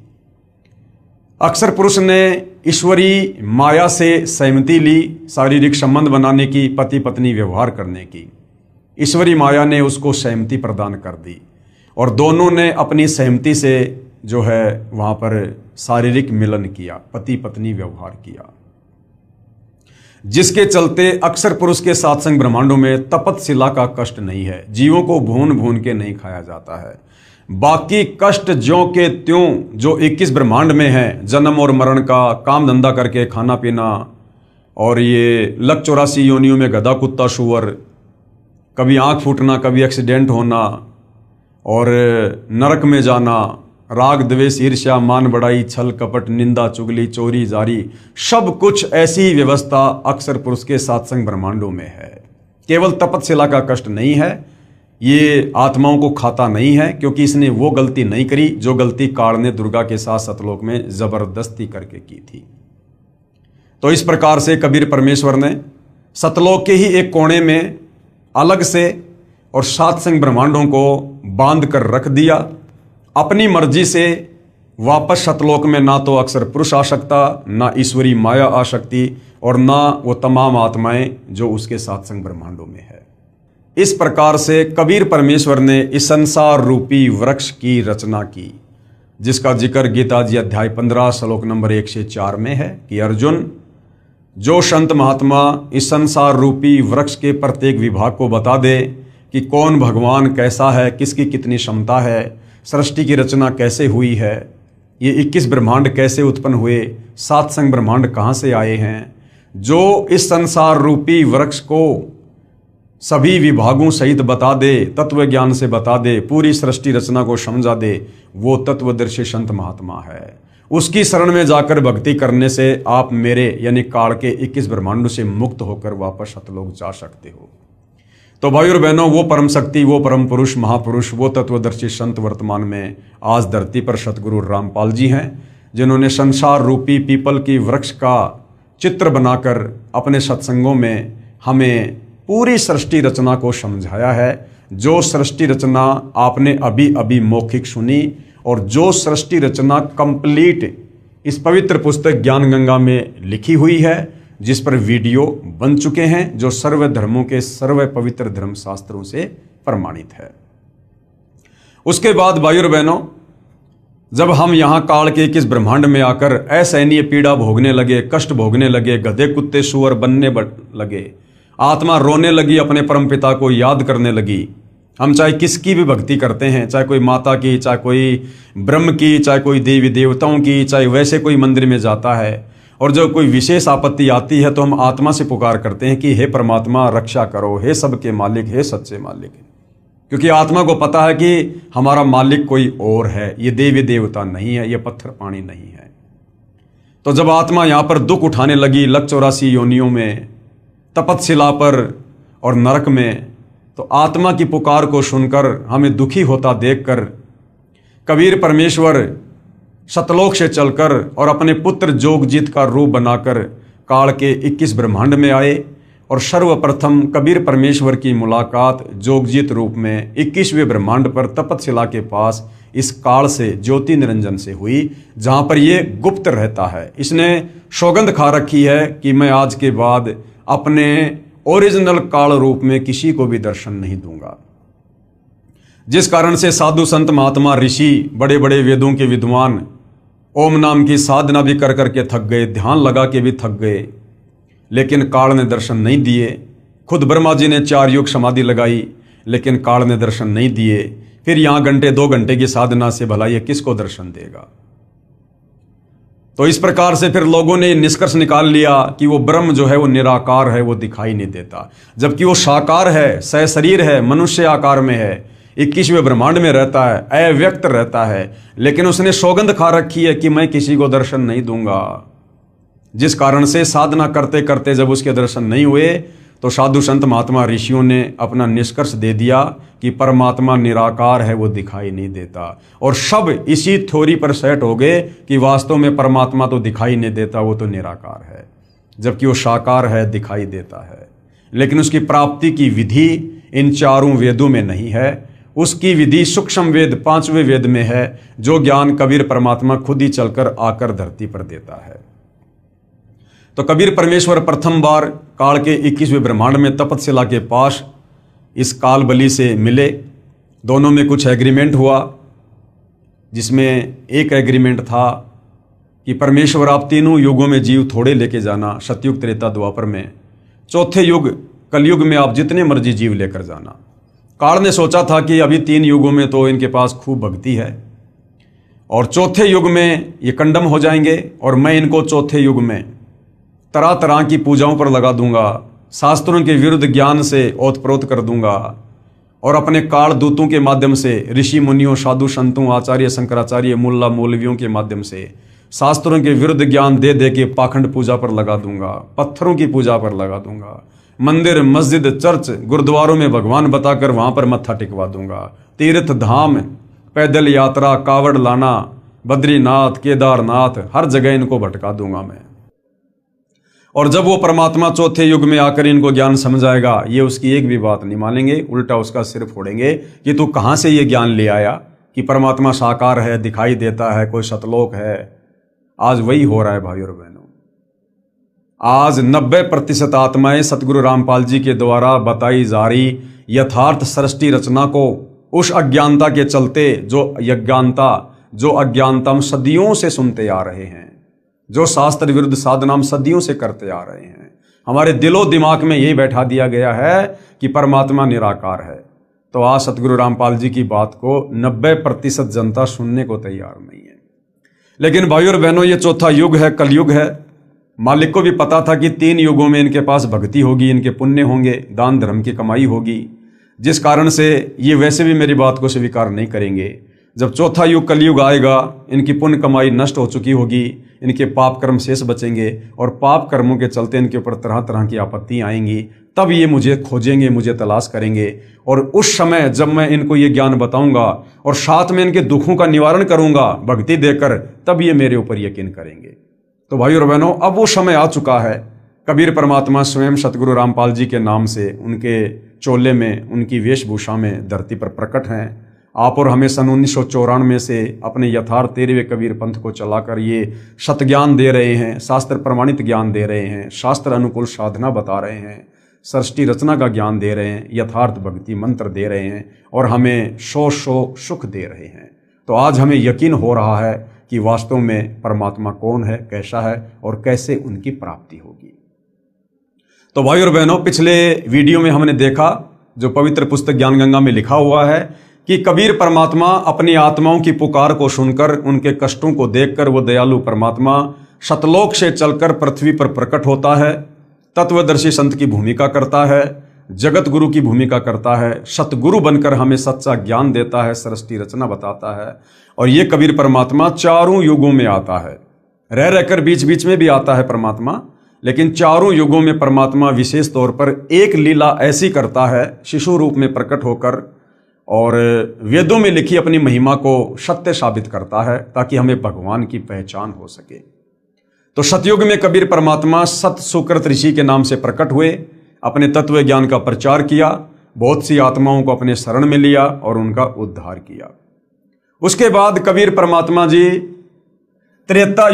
अक्सर पुरुष ने ईश्वरी माया से सहमति ली, शारीरिक संबंध बनाने की, पति पत्नी व्यवहार करने की। ईश्वरी माया ने उसको सहमति प्रदान कर दी और दोनों ने अपनी सहमति से जो है वहां पर शारीरिक मिलन किया, पति पत्नी व्यवहार किया, जिसके चलते अक्सर पुरुष के सात्संग ब्रह्मांडों में तपतशिला का कष्ट नहीं है। जीवों को भून भून के नहीं खाया जाता है। बाकी कष्ट ज्यों के त्यों जो 21 ब्रह्मांड में है, जन्म और मरण का, काम धंधा करके खाना पीना, और ये लक 84 योनियों में गधा कुत्ता सुअर, कभी आंख फूटना, कभी एक्सीडेंट होना, और नरक में जाना, राग द्वेष ईर्ष्या मान बढ़ाई छल कपट निंदा चुगली चोरी जारी, सब कुछ ऐसी व्यवस्था अक्सर पुरुष के सात्संग ब्रह्मांडों में है। केवल तपतशिला का कष्ट नहीं है, ये आत्माओं को खाता नहीं है, क्योंकि इसने वो गलती नहीं करी जो गलती काल ने दुर्गा के साथ सतलोक में जबरदस्ती करके की थी। तो इस प्रकार से कबीर परमेश्वर ने सतलोक के ही एक कोने में अलग से और सात्संग ब्रह्मांडों को बांध कर रख दिया। अपनी मर्जी से वापस सतलोक में ना तो अक्सर पुरुष आ सकता, ना ईश्वरी माया आ सकती, और ना वो तमाम आत्माएं जो उसके सात्संग ब्रह्मांडों में है। इस प्रकार से कबीर परमेश्वर ने इस संसार रूपी वृक्ष की रचना की, जिसका जिक्र गीता जी अध्याय 15 श्लोक नंबर 1 से 4 में है कि अर्जुन, जो संत महात्मा इस संसार रूपी वृक्ष के प्रत्येक विभाग को बता दे कि कौन भगवान कैसा है, किसकी कितनी क्षमता है, सृष्टि की रचना कैसे हुई है, ये 21 ब्रह्मांड कैसे उत्पन्न हुए, सात्संग ब्रह्मांड कहाँ से आए हैं, जो इस संसार रूपी वृक्ष को सभी विभागों सहित बता दे, तत्व ज्ञान से बता दे, पूरी सृष्टि रचना को समझा दे, वो तत्वदर्शी संत महात्मा है। उसकी शरण में जाकर भक्ति करने से आप मेरे यानी काल के 21 ब्रह्मांडों से मुक्त होकर वापस सतलोक जा सकते हो। तो भाई और बहनों, वो परम शक्ति, वो परम पुरुष, महापुरुष, वो तत्वदर्शी संत वर्तमान में आज धरती पर सतगुरु रामपाल जी हैं, जिन्होंने संसार रूपी पीपल की वृक्ष का चित्र बनाकर अपने सत्संगों में हमें पूरी सृष्टि रचना को समझाया है। जो सृष्टि रचना आपने अभी अभी मौखिक सुनी, और जो सृष्टि रचना कंप्लीट इस पवित्र पुस्तक ज्ञान गंगा में लिखी हुई है, जिस पर वीडियो बन चुके हैं, जो सर्व धर्मों के सर्व पवित्र धर्म शास्त्रों से प्रमाणित है। उसके बाद भाई और बहनों, जब हम यहाँ काल के 21 ब्रह्मांड में आकर असहनीय पीड़ा भोगने लगे, कष्ट भोगने लगे, गधे कुत्ते सुअर बनने लगे, आत्मा रोने लगी, अपने परमपिता को याद करने लगी। हम चाहे किसकी भी भक्ति करते हैं, चाहे कोई माता की, चाहे कोई ब्रह्म की, चाहे कोई देवी देवताओं की, चाहे वैसे कोई मंदिर में जाता है, और जब कोई विशेष आपत्ति आती है तो हम आत्मा से पुकार करते हैं कि हे परमात्मा रक्षा करो, हे सबके मालिक, हे सच्चे मालिक। क्योंकि आत्मा को पता है कि हमारा मालिक कोई और है, ये देवी देवता नहीं है, ये पत्थर पानी नहीं है। तो जब आत्मा यहाँ पर दुख उठाने लगी लक 84 योनियों में, तपतशिला पर और नरक में, तो आत्मा की पुकार को सुनकर हमें दुखी होता देखकर कबीर परमेश्वर सतलोक से चलकर और अपने पुत्र जोगजीत का रूप बनाकर काल के 21 ब्रह्मांड में आए, और सर्वप्रथम कबीर परमेश्वर की मुलाकात जोगजीत रूप में 21वें ब्रह्मांड पर तपतशिला के पास इस काल से ज्योति निरंजन से हुई, जहाँ पर ये गुप्त रहता है। इसने सौगंध खा रखी है कि मैं आज के बाद अपने ओरिजिनल काल रूप में किसी को भी दर्शन नहीं दूंगा। जिस कारण से साधु संत महात्मा ऋषि, बड़े बड़े वेदों के विद्वान ओम नाम की साधना भी कर करके थक गए, ध्यान लगा के भी थक गए, लेकिन काल ने दर्शन नहीं दिए। खुद ब्रह्मा जी ने 4 युग समाधि लगाई, लेकिन काल ने दर्शन नहीं दिए। फिर यहाँ घंटे 2 घंटे की साधना से भला ये किसको दर्शन देगा। तो इस प्रकार से फिर लोगों ने निष्कर्ष निकाल लिया कि वो ब्रह्म जो है वो निराकार है, वो दिखाई नहीं देता, जबकि वो साकार है, सहशरीर है, मनुष्य आकार में है, 21वें ब्रह्मांड में रहता है, अव्यक्त रहता है, लेकिन उसने सौगंध खा रखी है कि मैं किसी को दर्शन नहीं दूंगा। जिस कारण से साधना करते करते जब उसके दर्शन नहीं हुए तो साधु संत महात्मा ऋषियों ने अपना निष्कर्ष दे दिया कि परमात्मा निराकार है, वो दिखाई नहीं देता। और सब इसी थ्योरी पर सेट हो गए कि वास्तव में परमात्मा तो दिखाई नहीं देता, वो तो निराकार है, जबकि वो साकार है, दिखाई देता है। लेकिन उसकी प्राप्ति की विधि इन चारों वेदों में नहीं है। उसकी विधि सूक्ष्म वेद 5वें वेद में है, जो ज्ञान कबीर परमात्मा खुद ही चलकर आकर धरती पर देता है। तो कबीर परमेश्वर प्रथम बार काल के 21वें ब्रह्मांड में तपतशिला के पास इस काल बलि से मिले। दोनों में कुछ एग्रीमेंट हुआ, जिसमें एक एग्रीमेंट था कि परमेश्वर आप तीनों युगों में जीव थोड़े लेके जाना, सतयुग त्रेता द्वापर में, चौथे युग कलयुग में आप जितने मर्जी जीव लेकर जाना। काल ने सोचा था कि अभी 3 युगों में तो इनके पास खूब भक्ति है और चौथे युग में ये कंडम हो जाएंगे, और मैं इनको चौथे युग में तरह तरह की पूजाओं पर लगा दूंगा, शास्त्रों के विरुद्ध ज्ञान से ओतप्रोत कर दूंगा, और अपने काल दूतों के माध्यम से ऋषि मुनियों, साधु संतों, आचार्य शंकराचार्य, मुल्ला मौलवियों के माध्यम से शास्त्रों के विरुद्ध ज्ञान दे दे के पाखंड पूजा पर लगा दूंगा, पत्थरों की पूजा पर लगा दूंगा, मंदिर, मस्जिद, चर्च, गुरुद्वारों में भगवान बताकर वहां पर मत्था टिकवा दूंगा, तीर्थ धाम, पैदल यात्रा, कावड़ लाना, बद्रीनाथ, केदारनाथ, हर जगह इनको भटका दूंगा मैं। और जब वो परमात्मा चौथे युग में आकर इनको ज्ञान समझाएगा, ये उसकी एक भी बात नहीं मानेंगे, उल्टा उसका सिर फोड़ेंगे कि तू कहां से ये ज्ञान ले आया कि परमात्मा साकार है, दिखाई देता है, कोई सतलोक है। आज वही हो रहा है भाइयों और बहनों। आज 90% आत्माएं सतगुरु रामपाल जी के द्वारा बताई जा रही यथार्थ सृष्टि रचना को उस अज्ञानता के चलते, जो अज्ञानता हम सदियों से सुनते आ रहे हैं, जो शास्त्र विरुद्ध साधना हम सदियों से करते आ रहे हैं, हमारे दिलो दिमाग में यही बैठा दिया गया है कि परमात्मा निराकार है। तो आज सतगुरु रामपाल जी की बात को 90% जनता सुनने को तैयार नहीं है। लेकिन भाइयों और बहनों, ये चौथा युग है, कलयुग है। मालिक को भी पता था कि 3 युगों में इनके पास भक्ति होगी, इनके पुण्य होंगे, दान धर्म की कमाई होगी, जिस कारण से ये वैसे भी मेरी बात को स्वीकार नहीं करेंगे। जब चौथा युग कलयुग आएगा, इनकी पुण्य कमाई नष्ट हो चुकी होगी, इनके पाप कर्म शेष बचेंगे, और पाप कर्मों के चलते इनके ऊपर तरह तरह की आपत्ति आएंगी। तब ये मुझे खोजेंगे, मुझे तलाश करेंगे, और उस समय जब मैं इनको ये ज्ञान बताऊंगा और साथ में इनके दुखों का निवारण करूंगा भक्ति देकर, तब ये मेरे ऊपर यकीन करेंगे। तो भाइयों और बहनों, अब वो समय आ चुका है। कबीर परमात्मा स्वयं सतगुरु रामपाल जी के नाम से, उनके चोले में, उनकी वेशभूषा में धरती पर प्रकट हैं। आप और हमें सन 1994 से अपने यथार्थ 13वें कबीर पंथ को चलाकर ये सतज्ञान दे रहे हैं, शास्त्र प्रमाणित ज्ञान दे रहे हैं, शास्त्र अनुकूल साधना बता रहे हैं, सृष्टि रचना का ज्ञान दे रहे हैं, यथार्थ भक्ति मंत्र दे रहे हैं, और हमें सौ सुख दे रहे हैं। तो आज हमें यकीन हो रहा है कि वास्तव में परमात्मा कौन है, कैसा है, और कैसे उनकी प्राप्ति होगी। तो भाई और बहनों, पिछले वीडियो में हमने देखा, जो पवित्र पुस्तक ज्ञान गंगा में लिखा हुआ है, कि कबीर परमात्मा अपनी आत्माओं की पुकार को सुनकर, उनके कष्टों को देखकर, वो दयालु परमात्मा सतलोक से चलकर पृथ्वी पर प्रकट होता है, तत्वदर्शी संत की भूमिका करता है, जगत गुरु की भूमिका करता है, सतगुरु बनकर हमें सच्चा ज्ञान देता है, सृष्टि रचना बताता है। और ये कबीर परमात्मा चारों युगों में आता है, रह रहकर बीच बीच में भी आता है परमात्मा, लेकिन चारों युगों में परमात्मा विशेष तौर पर एक लीला ऐसी करता है, शिशु रूप में प्रकट होकर, और वेदों में लिखी अपनी महिमा को सत्य साबित करता है, ताकि हमें भगवान की पहचान हो सके। तो सतयुग में कबीर परमात्मा सत सुकृत ऋषि के नाम से प्रकट हुए, अपने तत्व ज्ञान का प्रचार किया, बहुत सी आत्माओं को अपने शरण में लिया और उनका उद्धार किया। उसके बाद कबीर परमात्मा जी त्रेता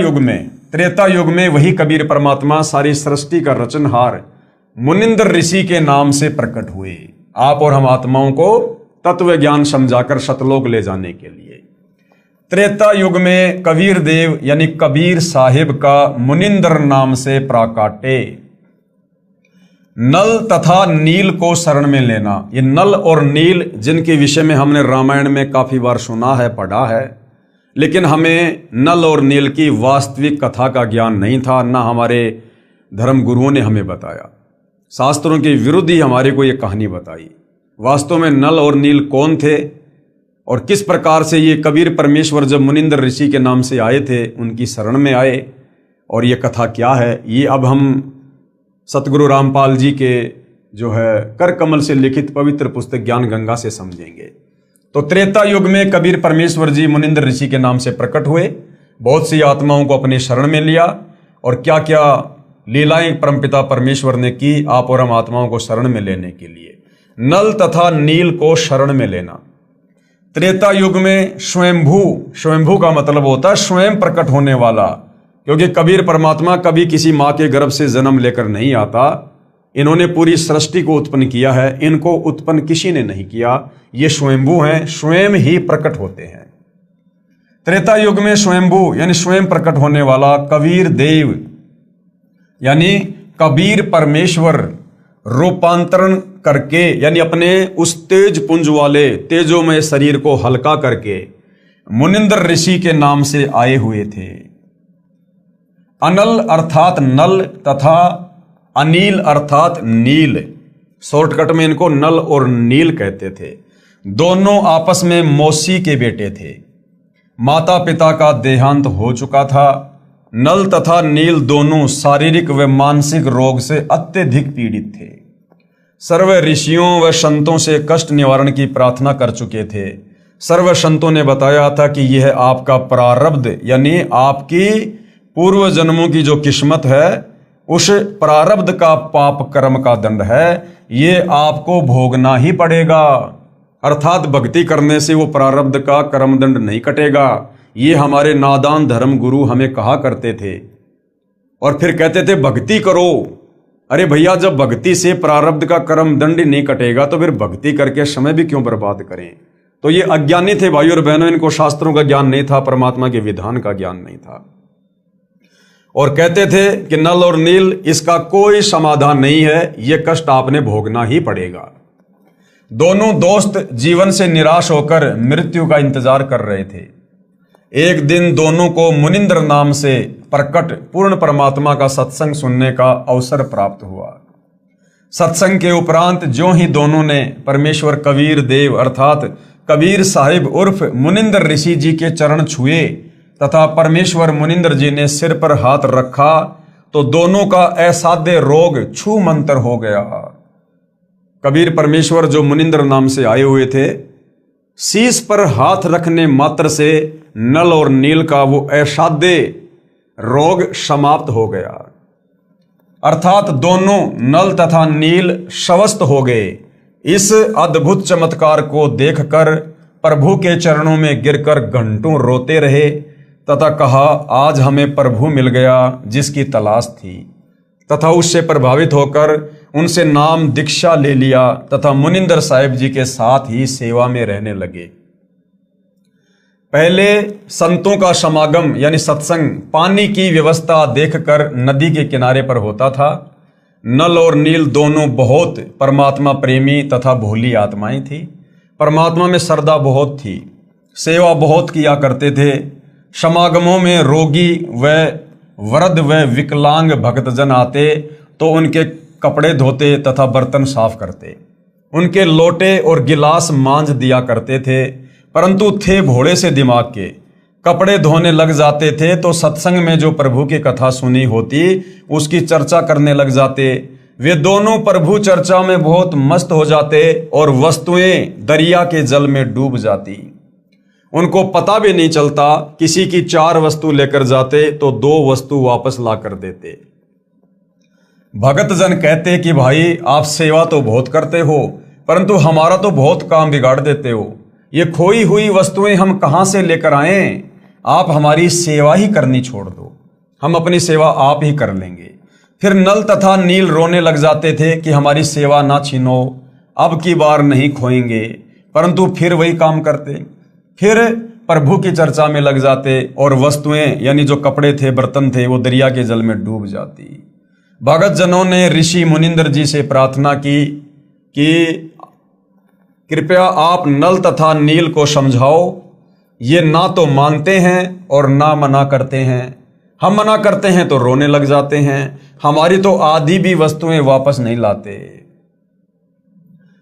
युग में वही कबीर परमात्मा सारी सृष्टि का रचनहार मुनिंद्र ऋषि के नाम से प्रकट हुए, आप और हम आत्माओं को तत्व ज्ञान समझाकर सतलोक ले जाने के लिए। त्रेता युग में कबीर देव यानी कबीर साहिब का मुनिंद्र नाम से प्राकाटे। नल तथा नील को शरण में लेना, ये नल और नील जिनके विषय में हमने रामायण में काफी बार सुना है, पढ़ा है, लेकिन हमें नल और नील की वास्तविक कथा का ज्ञान नहीं था, ना हमारे धर्म गुरुओं ने हमें बताया। शास्त्रों के विरुद्ध ही हमारे को ये कहानी बताई। वास्तव में नल और नील कौन थे और किस प्रकार से ये कबीर परमेश्वर जब मुनिंद्र ऋषि के नाम से आए थे, उनकी शरण में आए, और ये कथा क्या है, ये अब हम सतगुरु रामपाल जी के जो है कर कमल से लिखित पवित्र पुस्तक ज्ञान गंगा से समझेंगे। तो त्रेता युग में कबीर परमेश्वर जी मुनिंद्र ऋषि के नाम से प्रकट हुए, बहुत सी आत्माओं को अपनी शरण में लिया और क्या क्या लीलाएं परमपिता परमेश्वर ने की आप और हम आत्माओं को शरण में लेने के लिए। नल तथा नील को शरण में लेना। त्रेता युग में स्वयंभू का मतलब होता है स्वयं प्रकट होने वाला, क्योंकि कबीर परमात्मा कभी किसी माँ के गर्भ से जन्म लेकर नहीं आता। इन्होंने पूरी सृष्टि को उत्पन्न किया है, इनको उत्पन्न किसी ने नहीं किया। ये स्वयंभू हैं, स्वयं ही प्रकट होते हैं। त्रेता युग में स्वयंभू यानी स्वयं प्रकट होने वाला कबीर देव यानी कबीर परमेश्वर रूपांतरण करके यानी अपने उस तेज पुंज वाले तेजोमय शरीर को हल्का करके मुनिंद्र ऋषि के नाम से आए हुए थे। अनल अर्थात नल तथा अनील अर्थात नील, शॉर्टकट में इनको नल और नील कहते थे। दोनों आपस में मौसी के बेटे थे। माता पिता का देहांत हो चुका था। नल तथा नील दोनों शारीरिक व मानसिक रोग से अत्यधिक पीड़ित थे। सर्व ऋषियों व संतों से कष्ट निवारण की प्रार्थना कर चुके थे। सर्व संतों ने बताया था कि यह आपका प्रारब्ध यानी आपकी पूर्व जन्मों की जो किस्मत है, उस प्रारब्ध का पाप कर्म का दंड है, ये आपको भोगना ही पड़ेगा। अर्थात भक्ति करने से वो प्रारब्ध का कर्म दंड नहीं कटेगा। ये हमारे नादान धर्म गुरु हमें कहा करते थे और फिर कहते थे भक्ति करो। अरे भैया, जब भक्ति से प्रारब्ध का कर्म दंड नहीं कटेगा तो फिर भक्ति करके समय भी क्यों बर्बाद करें। तो ये अज्ञानी थे भाई और बहनों, इनको शास्त्रों का ज्ञान नहीं था, परमात्मा के विधान का ज्ञान नहीं था। और कहते थे कि नल और नील इसका कोई समाधान नहीं है, ये कष्ट आपने भोगना ही पड़ेगा। दोनों दोस्त जीवन से निराश होकर मृत्यु का इंतजार कर रहे थे। एक दिन दोनों को मुनिंद्र नाम से प्रकट पूर्ण परमात्मा का सत्संग सुनने का अवसर प्राप्त हुआ। सत्संग के उपरांत जो ही दोनों ने परमेश्वर कबीर देव अर्थात कबीर साहिब उर्फ मुनिंद्र ऋषि जी के चरण छुए तथा परमेश्वर मुनिंद्र जी ने सिर पर हाथ रखा तो दोनों का असाध्य रोग छू मंतर हो गया। कबीर परमेश्वर जो मुनिंद्र नाम से आए हुए थे, शीश पर हाथ रखने मात्र से नल और नील का वो असाध्य रोग समाप्त हो गया। अर्थात दोनों नल तथा नील स्वस्थ हो गए। इस अद्भुत चमत्कार को देखकर प्रभु के चरणों में गिरकर घंटों रोते रहे तथा कहा, आज हमें प्रभु मिल गया जिसकी तलाश थी। तथा उससे प्रभावित होकर उनसे नाम दीक्षा ले लिया तथा मुनिंद्र साहिब जी के साथ ही सेवा में रहने लगे। पहले संतों का समागम यानी सत्संग पानी की व्यवस्था देखकर नदी के किनारे पर होता था। नल और नील दोनों बहुत परमात्मा प्रेमी तथा भोली आत्माएं थी। परमात्मा में श्रद्धा बहुत थी, सेवा बहुत किया करते थे। समागमों में रोगी व वृद्ध व विकलांग भक्तजन आते तो उनके कपड़े धोते तथा बर्तन साफ करते, उनके लोटे और गिलास मांझ दिया करते थे। परंतु थे भोले से दिमाग के, कपड़े धोने लग जाते थे तो सत्संग में जो प्रभु की कथा सुनी होती उसकी चर्चा करने लग जाते। वे दोनों प्रभु चर्चा में बहुत मस्त हो जाते और वस्तुएं दरिया के जल में डूब जाती। उनको पता भी नहीं चलता, किसी की 4 वस्तु लेकर जाते तो 2 वस्तु वापस ला कर देते। भगत जन कहते कि भाई आप सेवा तो बहुत करते हो परंतु हमारा तो बहुत काम बिगाड़ देते हो, ये खोई हुई वस्तुएं हम कहां से लेकर आएं, आप हमारी सेवा ही करनी छोड़ दो, हम अपनी सेवा आप ही कर लेंगे। फिर नल तथा नील रोने लग जाते थे कि हमारी सेवा ना छीनो, अब की बार नहीं खोएंगे, परंतु फिर वही काम करते। फिर प्रभु की चर्चा में लग जाते और वस्तुएं यानी जो कपड़े थे बर्तन थे वो दरिया के जल में डूब जाती। भगत जनों ने ऋषि मुनिंद्र जी से प्रार्थना की कि कृपया आप नल तथा नील को समझाओ, ये ना तो मानते हैं और ना मना करते हैं। हम मना करते हैं तो रोने लग जाते हैं, हमारी तो आधी भी वस्तुएं वापस नहीं लाते।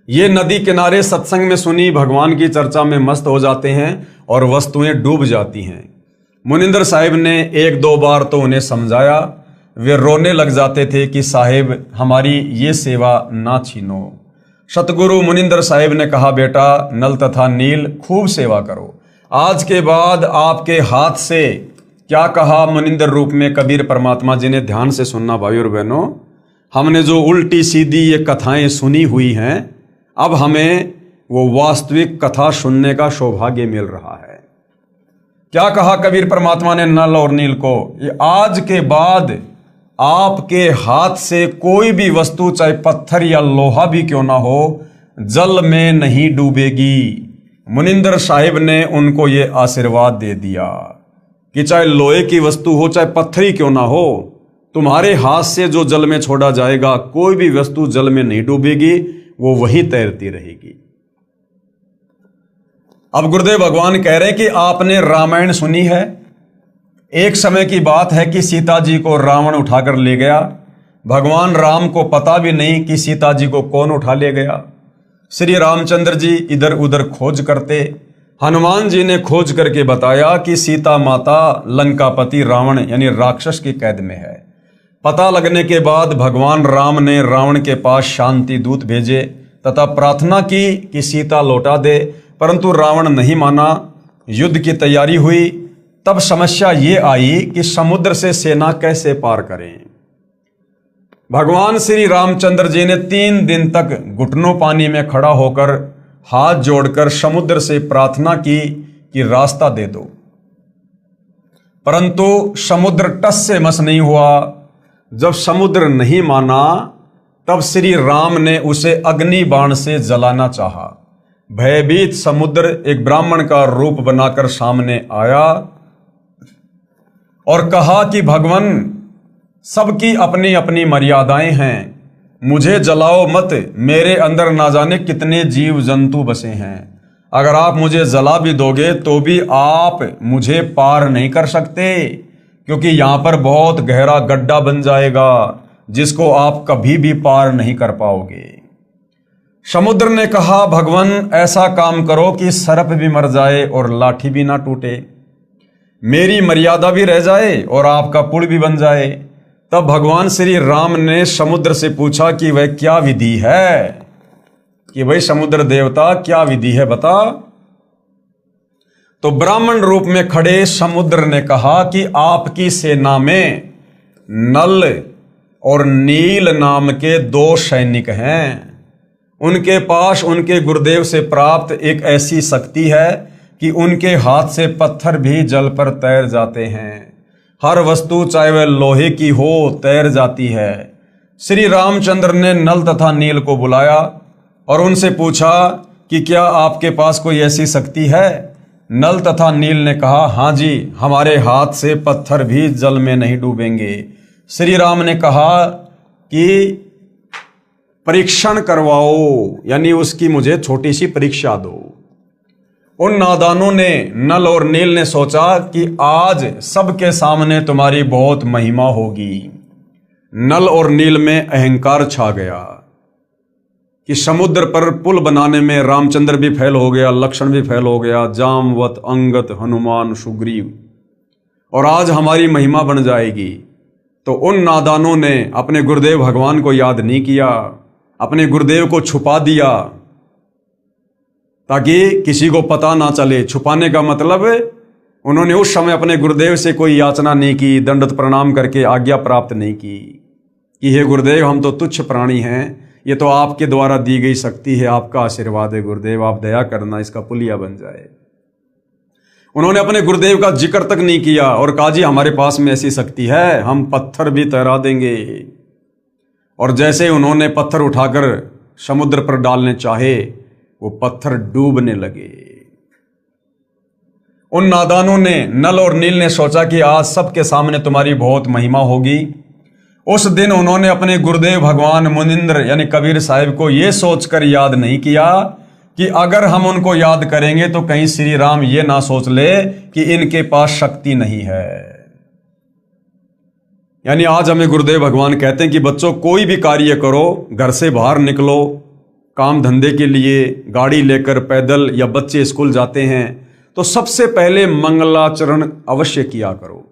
ये नदी किनारे सत्संग में सुनी भगवान की चर्चा में मस्त हो जाते हैं और वस्तुएं डूब जाती हैं। मुनिंद्र साहिब ने 1-2 बार तो उन्हें समझाया, वे रोने लग जाते थे कि साहिब हमारी ये सेवा ना छीनो। सतगुरु मुनिंदर साहिब ने कहा, बेटा नल तथा नील खूब सेवा करो, आज के बाद आपके हाथ से, क्या कहा मुनिंदर रूप में कबीर परमात्मा जी ने, ध्यान से सुनना भाई और बहनों, हमने जो उल्टी सीधी ये कथाएं सुनी हुई हैं, अब हमें वो वास्तविक कथा सुनने का सौभाग्य मिल रहा है। क्या कहा कबीर परमात्मा ने नल और नील को, ये आज के बाद आपके हाथ से कोई भी वस्तु, चाहे पत्थर या लोहा भी क्यों ना हो, जल में नहीं डूबेगी। मुनिंदर साहिब ने उनको ये आशीर्वाद दे दिया कि चाहे लोहे की वस्तु हो, चाहे पत्थर ही क्यों ना हो, तुम्हारे हाथ से जो जल में छोड़ा जाएगा, कोई भी वस्तु जल में नहीं डूबेगी, वो वहीं तैरती रहेगी। अब गुरुदेव भगवान कह रहे हैं कि आपने रामायण सुनी है। एक समय की बात है कि सीता जी को रावण उठाकर ले गया। भगवान राम को पता भी नहीं कि सीता जी को कौन उठा ले गया। श्री रामचंद्र जी इधर उधर खोज करते, हनुमान जी ने खोज करके बताया कि सीता माता लंकापति रावण यानी राक्षस की कैद में है। पता लगने के बाद भगवान राम ने रावण के पास शांति दूत भेजे तथा प्रार्थना की कि सीता लौटा दे, परंतु रावण नहीं माना। युद्ध की तैयारी हुई। तब समस्या ये आई कि समुद्र से सेना कैसे पार करें। भगवान श्री रामचंद्र जी ने 3 दिन तक घुटनों पानी में खड़ा होकर हाथ जोड़कर समुद्र से प्रार्थना की कि रास्ता दे दो, परंतु समुद्र टस से मस नहीं हुआ। जब समुद्र नहीं माना, तब श्री राम ने उसे अग्नि बाण से जलाना चाहा। भयभीत समुद्र एक ब्राह्मण का रूप बनाकर सामने आया और कहा कि भगवान, सबकी अपनी अपनी मर्यादाएं हैं, मुझे जलाओ मत, मेरे अंदर ना जाने कितने जीव जंतु बसे हैं। अगर आप मुझे जला भी दोगे तो भी आप मुझे पार नहीं कर सकते, क्योंकि यहां पर बहुत गहरा गड्ढा बन जाएगा जिसको आप कभी भी पार नहीं कर पाओगे। समुद्र ने कहा, भगवान ऐसा काम करो कि सर्प भी मर जाए और लाठी भी ना टूटे, मेरी मर्यादा भी रह जाए और आपका पुल भी बन जाए। तब भगवान श्री राम ने समुद्र से पूछा कि वह क्या विधि है, कि भाई समुद्र देवता क्या विधि है बता। तो ब्राह्मण रूप में खड़े समुद्र ने कहा कि आपकी सेना में नल और नील नाम के 2 सैनिक हैं। उनके पास उनके गुरुदेव से प्राप्त एक ऐसी शक्ति है कि उनके हाथ से पत्थर भी जल पर तैर जाते हैं। हर वस्तु चाहे वह लोहे की हो तैर जाती है। श्री रामचंद्र ने नल तथा नील को बुलाया और उनसे पूछा कि क्या आपके पास कोई ऐसी शक्ति है। नल तथा नील ने कहा, हाँ जी, हमारे हाथ से पत्थर भी जल में नहीं डूबेंगे। श्री राम ने कहा कि परीक्षण करवाओ, यानी उसकी मुझे छोटी सी परीक्षा दो। उन नादानों ने, नल और नील ने सोचा कि आज सबके सामने तुम्हारी बहुत महिमा होगी। नल और नील में अहंकार छा गया कि समुद्र पर पुल बनाने में रामचंद्र भी फेल हो गया, लक्ष्मण भी फेल हो गया, जामवत, अंगद, हनुमान, सुग्रीव, और आज हमारी महिमा बन जाएगी। तो उन नादानों ने अपने गुरुदेव भगवान को याद नहीं किया, अपने गुरुदेव को छुपा दिया ताकि किसी को पता ना चले। छुपाने का मतलब उन्होंने उस समय अपने गुरुदेव से कोई याचना नहीं की, दंडवत प्रणाम करके आज्ञा प्राप्त नहीं की कि हे गुरुदेव, हम तो तुच्छ प्राणी हैं, ये तो आपके द्वारा दी गई शक्ति है, आपका आशीर्वाद है गुरुदेव, आप दया करना, इसका पुलिया बन जाए। उन्होंने अपने गुरुदेव का जिक्र तक नहीं किया और कहा, जी हमारे पास में ऐसी शक्ति है, हम पत्थर भी तैरा देंगे। और जैसे उन्होंने पत्थर उठाकर समुद्र पर डालने चाहे, वो पत्थर डूबने लगे। उन नादानों ने, नल और नील ने सोचा कि आज सबके सामने तुम्हारी बहुत महिमा होगी। उस दिन उन्होंने अपने गुरुदेव भगवान मुनिंद्र यानी कबीर साहिब को यह सोचकर याद नहीं किया कि अगर हम उनको याद करेंगे तो कहीं श्री राम ये ना सोच ले कि इनके पास शक्ति नहीं है। यानी आज हमें गुरुदेव भगवान कहते हैं कि बच्चों, कोई भी कार्य करो, घर से बाहर निकलो काम धंधे के लिए, गाड़ी लेकर, पैदल, या बच्चे स्कूल जाते हैं तो सबसे पहले मंगलाचरण अवश्य किया करो।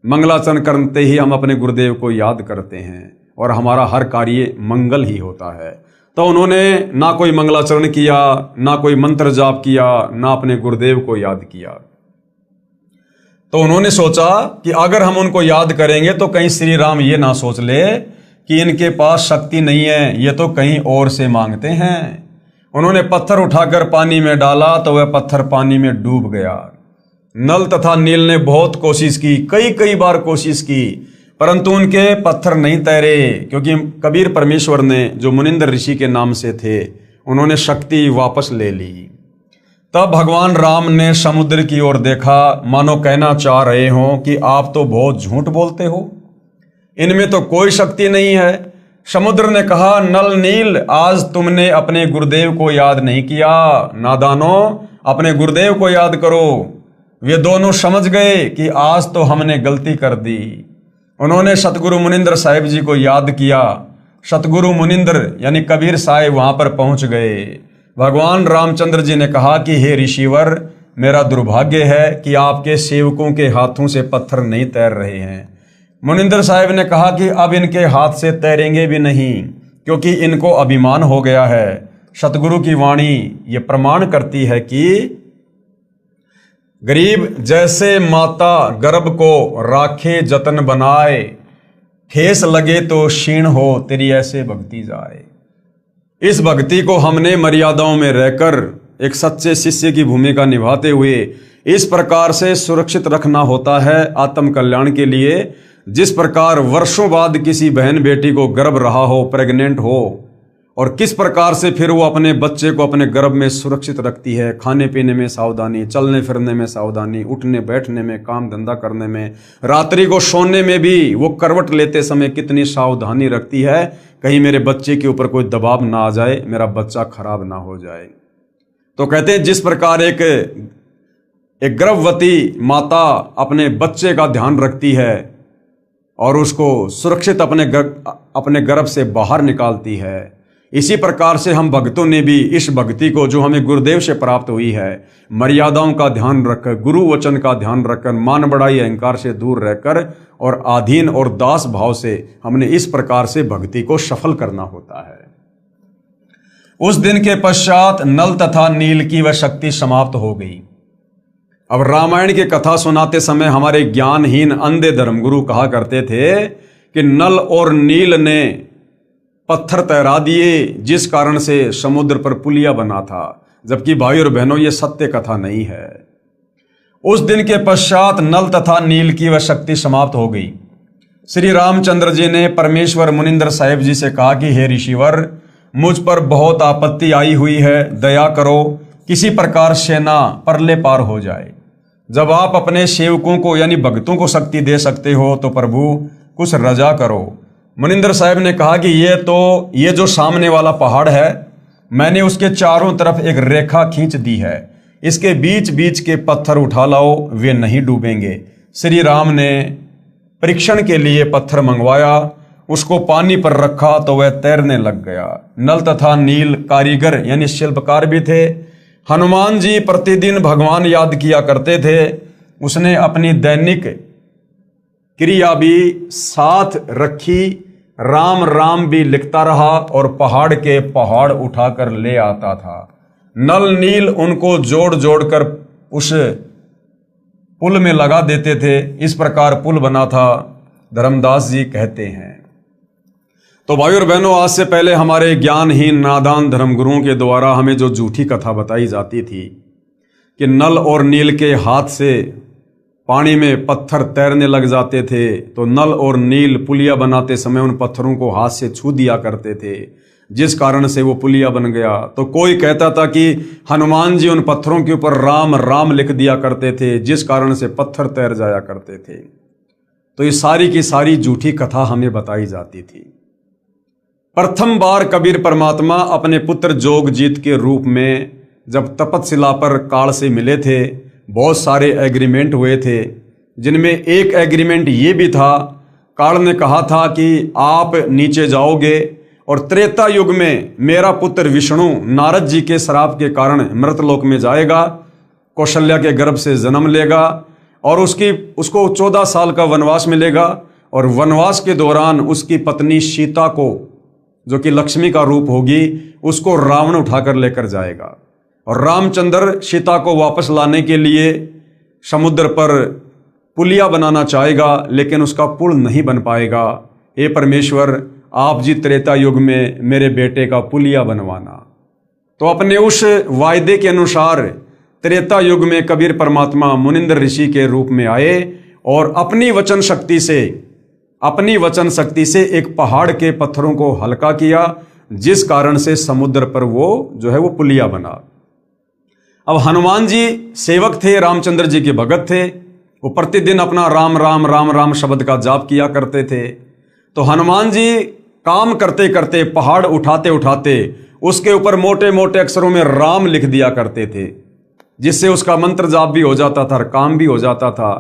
मंगलाचरण करते ही हम अपने गुरुदेव को याद करते हैं और हमारा हर कार्य मंगल ही होता है। तो उन्होंने ना कोई मंगलाचरण किया, ना कोई मंत्र जाप किया, ना अपने गुरुदेव को याद किया। तो उन्होंने सोचा कि अगर हम उनको याद करेंगे तो कहीं श्री राम ये ना सोच ले कि इनके पास शक्ति नहीं है, ये तो कहीं और से मांगते हैं। उन्होंने पत्थर उठाकर पानी में डाला तो वह पत्थर पानी में डूब गया। नल तथा नील ने बहुत कोशिश की, कई बार कोशिश की, परंतु उनके पत्थर नहीं तैरे, क्योंकि कबीर परमेश्वर ने, जो मुनिंदर ऋषि के नाम से थे, उन्होंने शक्ति वापस ले ली। तब भगवान राम ने समुद्र की ओर देखा, मानो कहना चाह रहे हो कि आप तो बहुत झूठ बोलते हो, इनमें तो कोई शक्ति नहीं है। समुद्र ने कहा, नल नील, आज तुमने अपने गुरुदेव को याद नहीं किया। नादानों, अपने गुरुदेव को याद करो। वे दोनों समझ गए कि आज तो हमने गलती कर दी। उन्होंने सतगुरु मुनिंदर साहिब जी को याद किया। सतगुरु मुनिंदर यानी कबीर साहिब वहां पर पहुंच गए। भगवान रामचंद्र जी ने कहा कि हे ऋषिवर, मेरा दुर्भाग्य है कि आपके सेवकों के हाथों से पत्थर नहीं तैर रहे हैं। मुनिंदर साहिब ने कहा कि अब इनके हाथ से तैरेंगे भी नहीं, क्योंकि इनको अभिमान हो गया है। सतगुरु की वाणी ये प्रमाण करती है कि गरीब जैसे माता गर्भ को राखे जतन बनाए, ठेस लगे तो क्षीण हो तेरी ऐसे भक्ति जाए। इस भक्ति को हमने मर्यादाओं में रहकर एक सच्चे शिष्य की भूमिका निभाते हुए इस प्रकार से सुरक्षित रखना होता है आत्म कल्याण के लिए, जिस प्रकार वर्षों बाद किसी बहन बेटी को गर्भ रहा हो, प्रेग्नेंट हो, और किस प्रकार से फिर वो अपने बच्चे को अपने गर्भ में सुरक्षित रखती है। खाने पीने में सावधानी, चलने फिरने में सावधानी, उठने बैठने में, काम धंधा करने में, रात्रि को सोने में भी वो करवट लेते समय कितनी सावधानी रखती है, कहीं मेरे बच्चे के ऊपर कोई दबाव ना आ जाए, मेरा बच्चा खराब ना हो जाए। तो कहते हैं जिस प्रकार एक गर्भवती माता अपने बच्चे का ध्यान रखती है और उसको सुरक्षित अपने गर्भ से बाहर निकालती है, इसी प्रकार से हम भक्तों ने भी इस भक्ति को जो हमें गुरुदेव से प्राप्त हुई है, मर्यादाओं का ध्यान रखकर, गुरु वचन का ध्यान रखकर, मान बढ़ाई अहंकार से दूर रहकर और आधीन और दास भाव से हमने इस प्रकार से भक्ति को सफल करना होता है। उस दिन के पश्चात नल तथा नील की वह शक्ति समाप्त हो गई। अब रामायण की कथा सुनाते समय हमारे ज्ञानहीन अंधे धर्मगुरु कहा करते थे कि नल और नील ने पत्थर तैरा दिए, जिस कारण से समुद्र पर पुलिया बना था, जबकि भाई और बहनों ये सत्य कथा नहीं है। उस दिन के पश्चात नल तथा नील की वह शक्ति समाप्त हो गई। श्री रामचंद्र जी ने परमेश्वर मुनिंदर साहिब जी से कहा कि हे ऋषिवर, मुझ पर बहुत आपत्ति आई हुई है, दया करो, किसी प्रकार सेना परले पार हो जाए। जब आप अपने सेवकों को यानी भक्तों को शक्ति दे सकते हो तो प्रभु कुछ रजा करो। मुनिंदर साहिब ने कहा कि ये जो सामने वाला पहाड़ है, मैंने उसके चारों तरफ एक रेखा खींच दी है, इसके बीच बीच के पत्थर उठा लाओ, वे नहीं डूबेंगे। श्री राम ने परीक्षण के लिए पत्थर मंगवाया, उसको पानी पर रखा तो वह तैरने लग गया। नल तथा नील कारीगर यानी शिल्पकार भी थे। हनुमान जी प्रतिदिन भगवान याद किया करते थे। उसने अपनी दैनिक क्रिया भी साथ रखी, राम राम भी लिखता रहा और पहाड़ के पहाड़ उठाकर ले आता था। नल नील उनको जोड़ जोड़कर उस पुल में लगा देते थे। इस प्रकार पुल बना था, धर्मदास जी कहते हैं। तो भाई और बहनों, आज से पहले हमारे ज्ञानहीन नादान धर्मगुरुओं के द्वारा हमें जो झूठी कथा बताई जाती थी कि नल और नील के हाथ से पानी में पत्थर तैरने लग जाते थे, तो नल और नील पुलिया बनाते समय उन पत्थरों को हाथ से छू दिया करते थे, जिस कारण से वो पुलिया बन गया। तो कोई कहता था कि हनुमान जी उन पत्थरों के ऊपर राम राम लिख दिया करते थे, जिस कारण से पत्थर तैर जाया करते थे। तो ये सारी की सारी झूठी कथा हमें बताई जाती थी। प्रथम बार कबीर परमात्मा अपने पुत्र जोगजीत के रूप में जब तपतशिला पर काल से मिले थे, बहुत सारे एग्रीमेंट हुए थे, जिनमें एक एग्रीमेंट ये भी था, काल ने कहा था कि आप नीचे जाओगे और त्रेता युग में मेरा पुत्र विष्णु नारद जी के श्राप के कारण मृतलोक में जाएगा, कौशल्या के गर्भ से जन्म लेगा और उसको 14 साल का वनवास मिलेगा, और वनवास के दौरान उसकी पत्नी सीता को, जो कि लक्ष्मी का रूप होगी, उसको रावण उठाकर लेकर जाएगा। और रामचंद्र सीता को वापस लाने के लिए समुद्र पर पुलिया बनाना चाहेगा, लेकिन उसका पुल नहीं बन पाएगा। हे परमेश्वर, आप जी त्रेता युग में मेरे बेटे का पुलिया बनवाना। तो अपने उस वायदे के अनुसार त्रेता युग में कबीर परमात्मा मुनिंद्र ऋषि के रूप में आए और अपनी वचन शक्ति से एक पहाड़ के पत्थरों को हल्का किया, जिस कारण से समुद्र पर वो पुलिया बना। अब हनुमान जी सेवक थे, रामचंद्र जी के भगत थे। वो प्रतिदिन अपना राम राम राम राम शब्द का जाप किया करते थे। तो हनुमान जी काम करते करते, पहाड़ उठाते उठाते उसके ऊपर मोटे मोटे अक्षरों में राम लिख दिया करते थे, जिससे उसका मंत्र जाप भी हो जाता था और काम भी हो जाता था।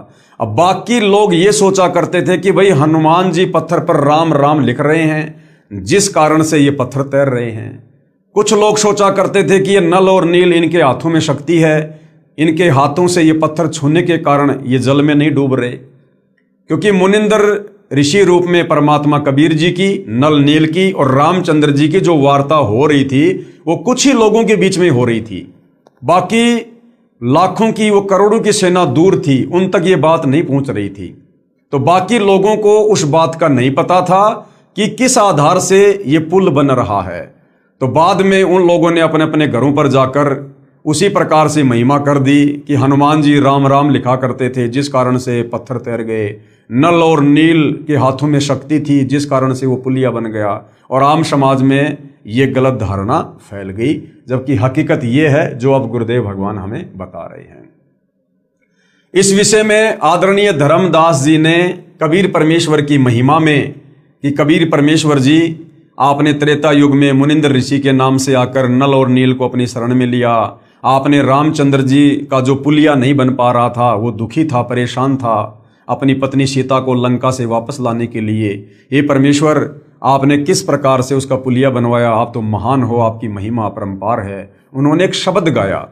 अब बाकी लोग ये सोचा करते थे कि भाई हनुमान जी पत्थर पर राम राम लिख रहे हैं, जिस कारण से ये पत्थर तैर रहे हैं। कुछ लोग सोचा करते थे कि ये नल और नील इनके हाथों में शक्ति है, इनके हाथों से ये पत्थर छूने के कारण ये जल में नहीं डूब रहे। क्योंकि मुनिंद्र ऋषि रूप में परमात्मा कबीर जी की, नल नील की और रामचंद्र जी की जो वार्ता हो रही थी, वो कुछ ही लोगों के बीच में हो रही थी। बाकी लाखों की, वो करोड़ों की सेना दूर थी, उन तक ये बात नहीं पहुंच रही थी। तो बाकी लोगों को उस बात का नहीं पता था कि किस आधार से ये पुल बन रहा है। तो बाद में उन लोगों ने अपने अपने घरों पर जाकर उसी प्रकार से महिमा कर दी कि हनुमान जी राम राम लिखा करते थे, जिस कारण से पत्थर तैर गए। नल और नील के हाथों में शक्ति थी, जिस कारण से वो पुलिया बन गया। और आम समाज में ये गलत धारणा फैल गई, जबकि हकीकत ये है जो अब गुरुदेव भगवान हमें बता रहे हैं। इस विषय में आदरणीय धर्मदास जी ने कबीर परमेश्वर की महिमा में कि कबीर परमेश्वर जी आपने त्रेता युग में मुनिंद्र ऋषि के नाम से आकर नल और नील को अपनी शरण में लिया। आपने रामचंद्र जी का जो पुलिया नहीं बन पा रहा था, वो दुखी था, परेशान था, अपनी पत्नी सीता को लंका से वापस लाने के लिए। हे परमेश्वर, आपने किस प्रकार से उसका पुलिया बनवाया, आप तो महान हो, आपकी महिमा अपरंपार है। उन्होंने एक शब्द गाया।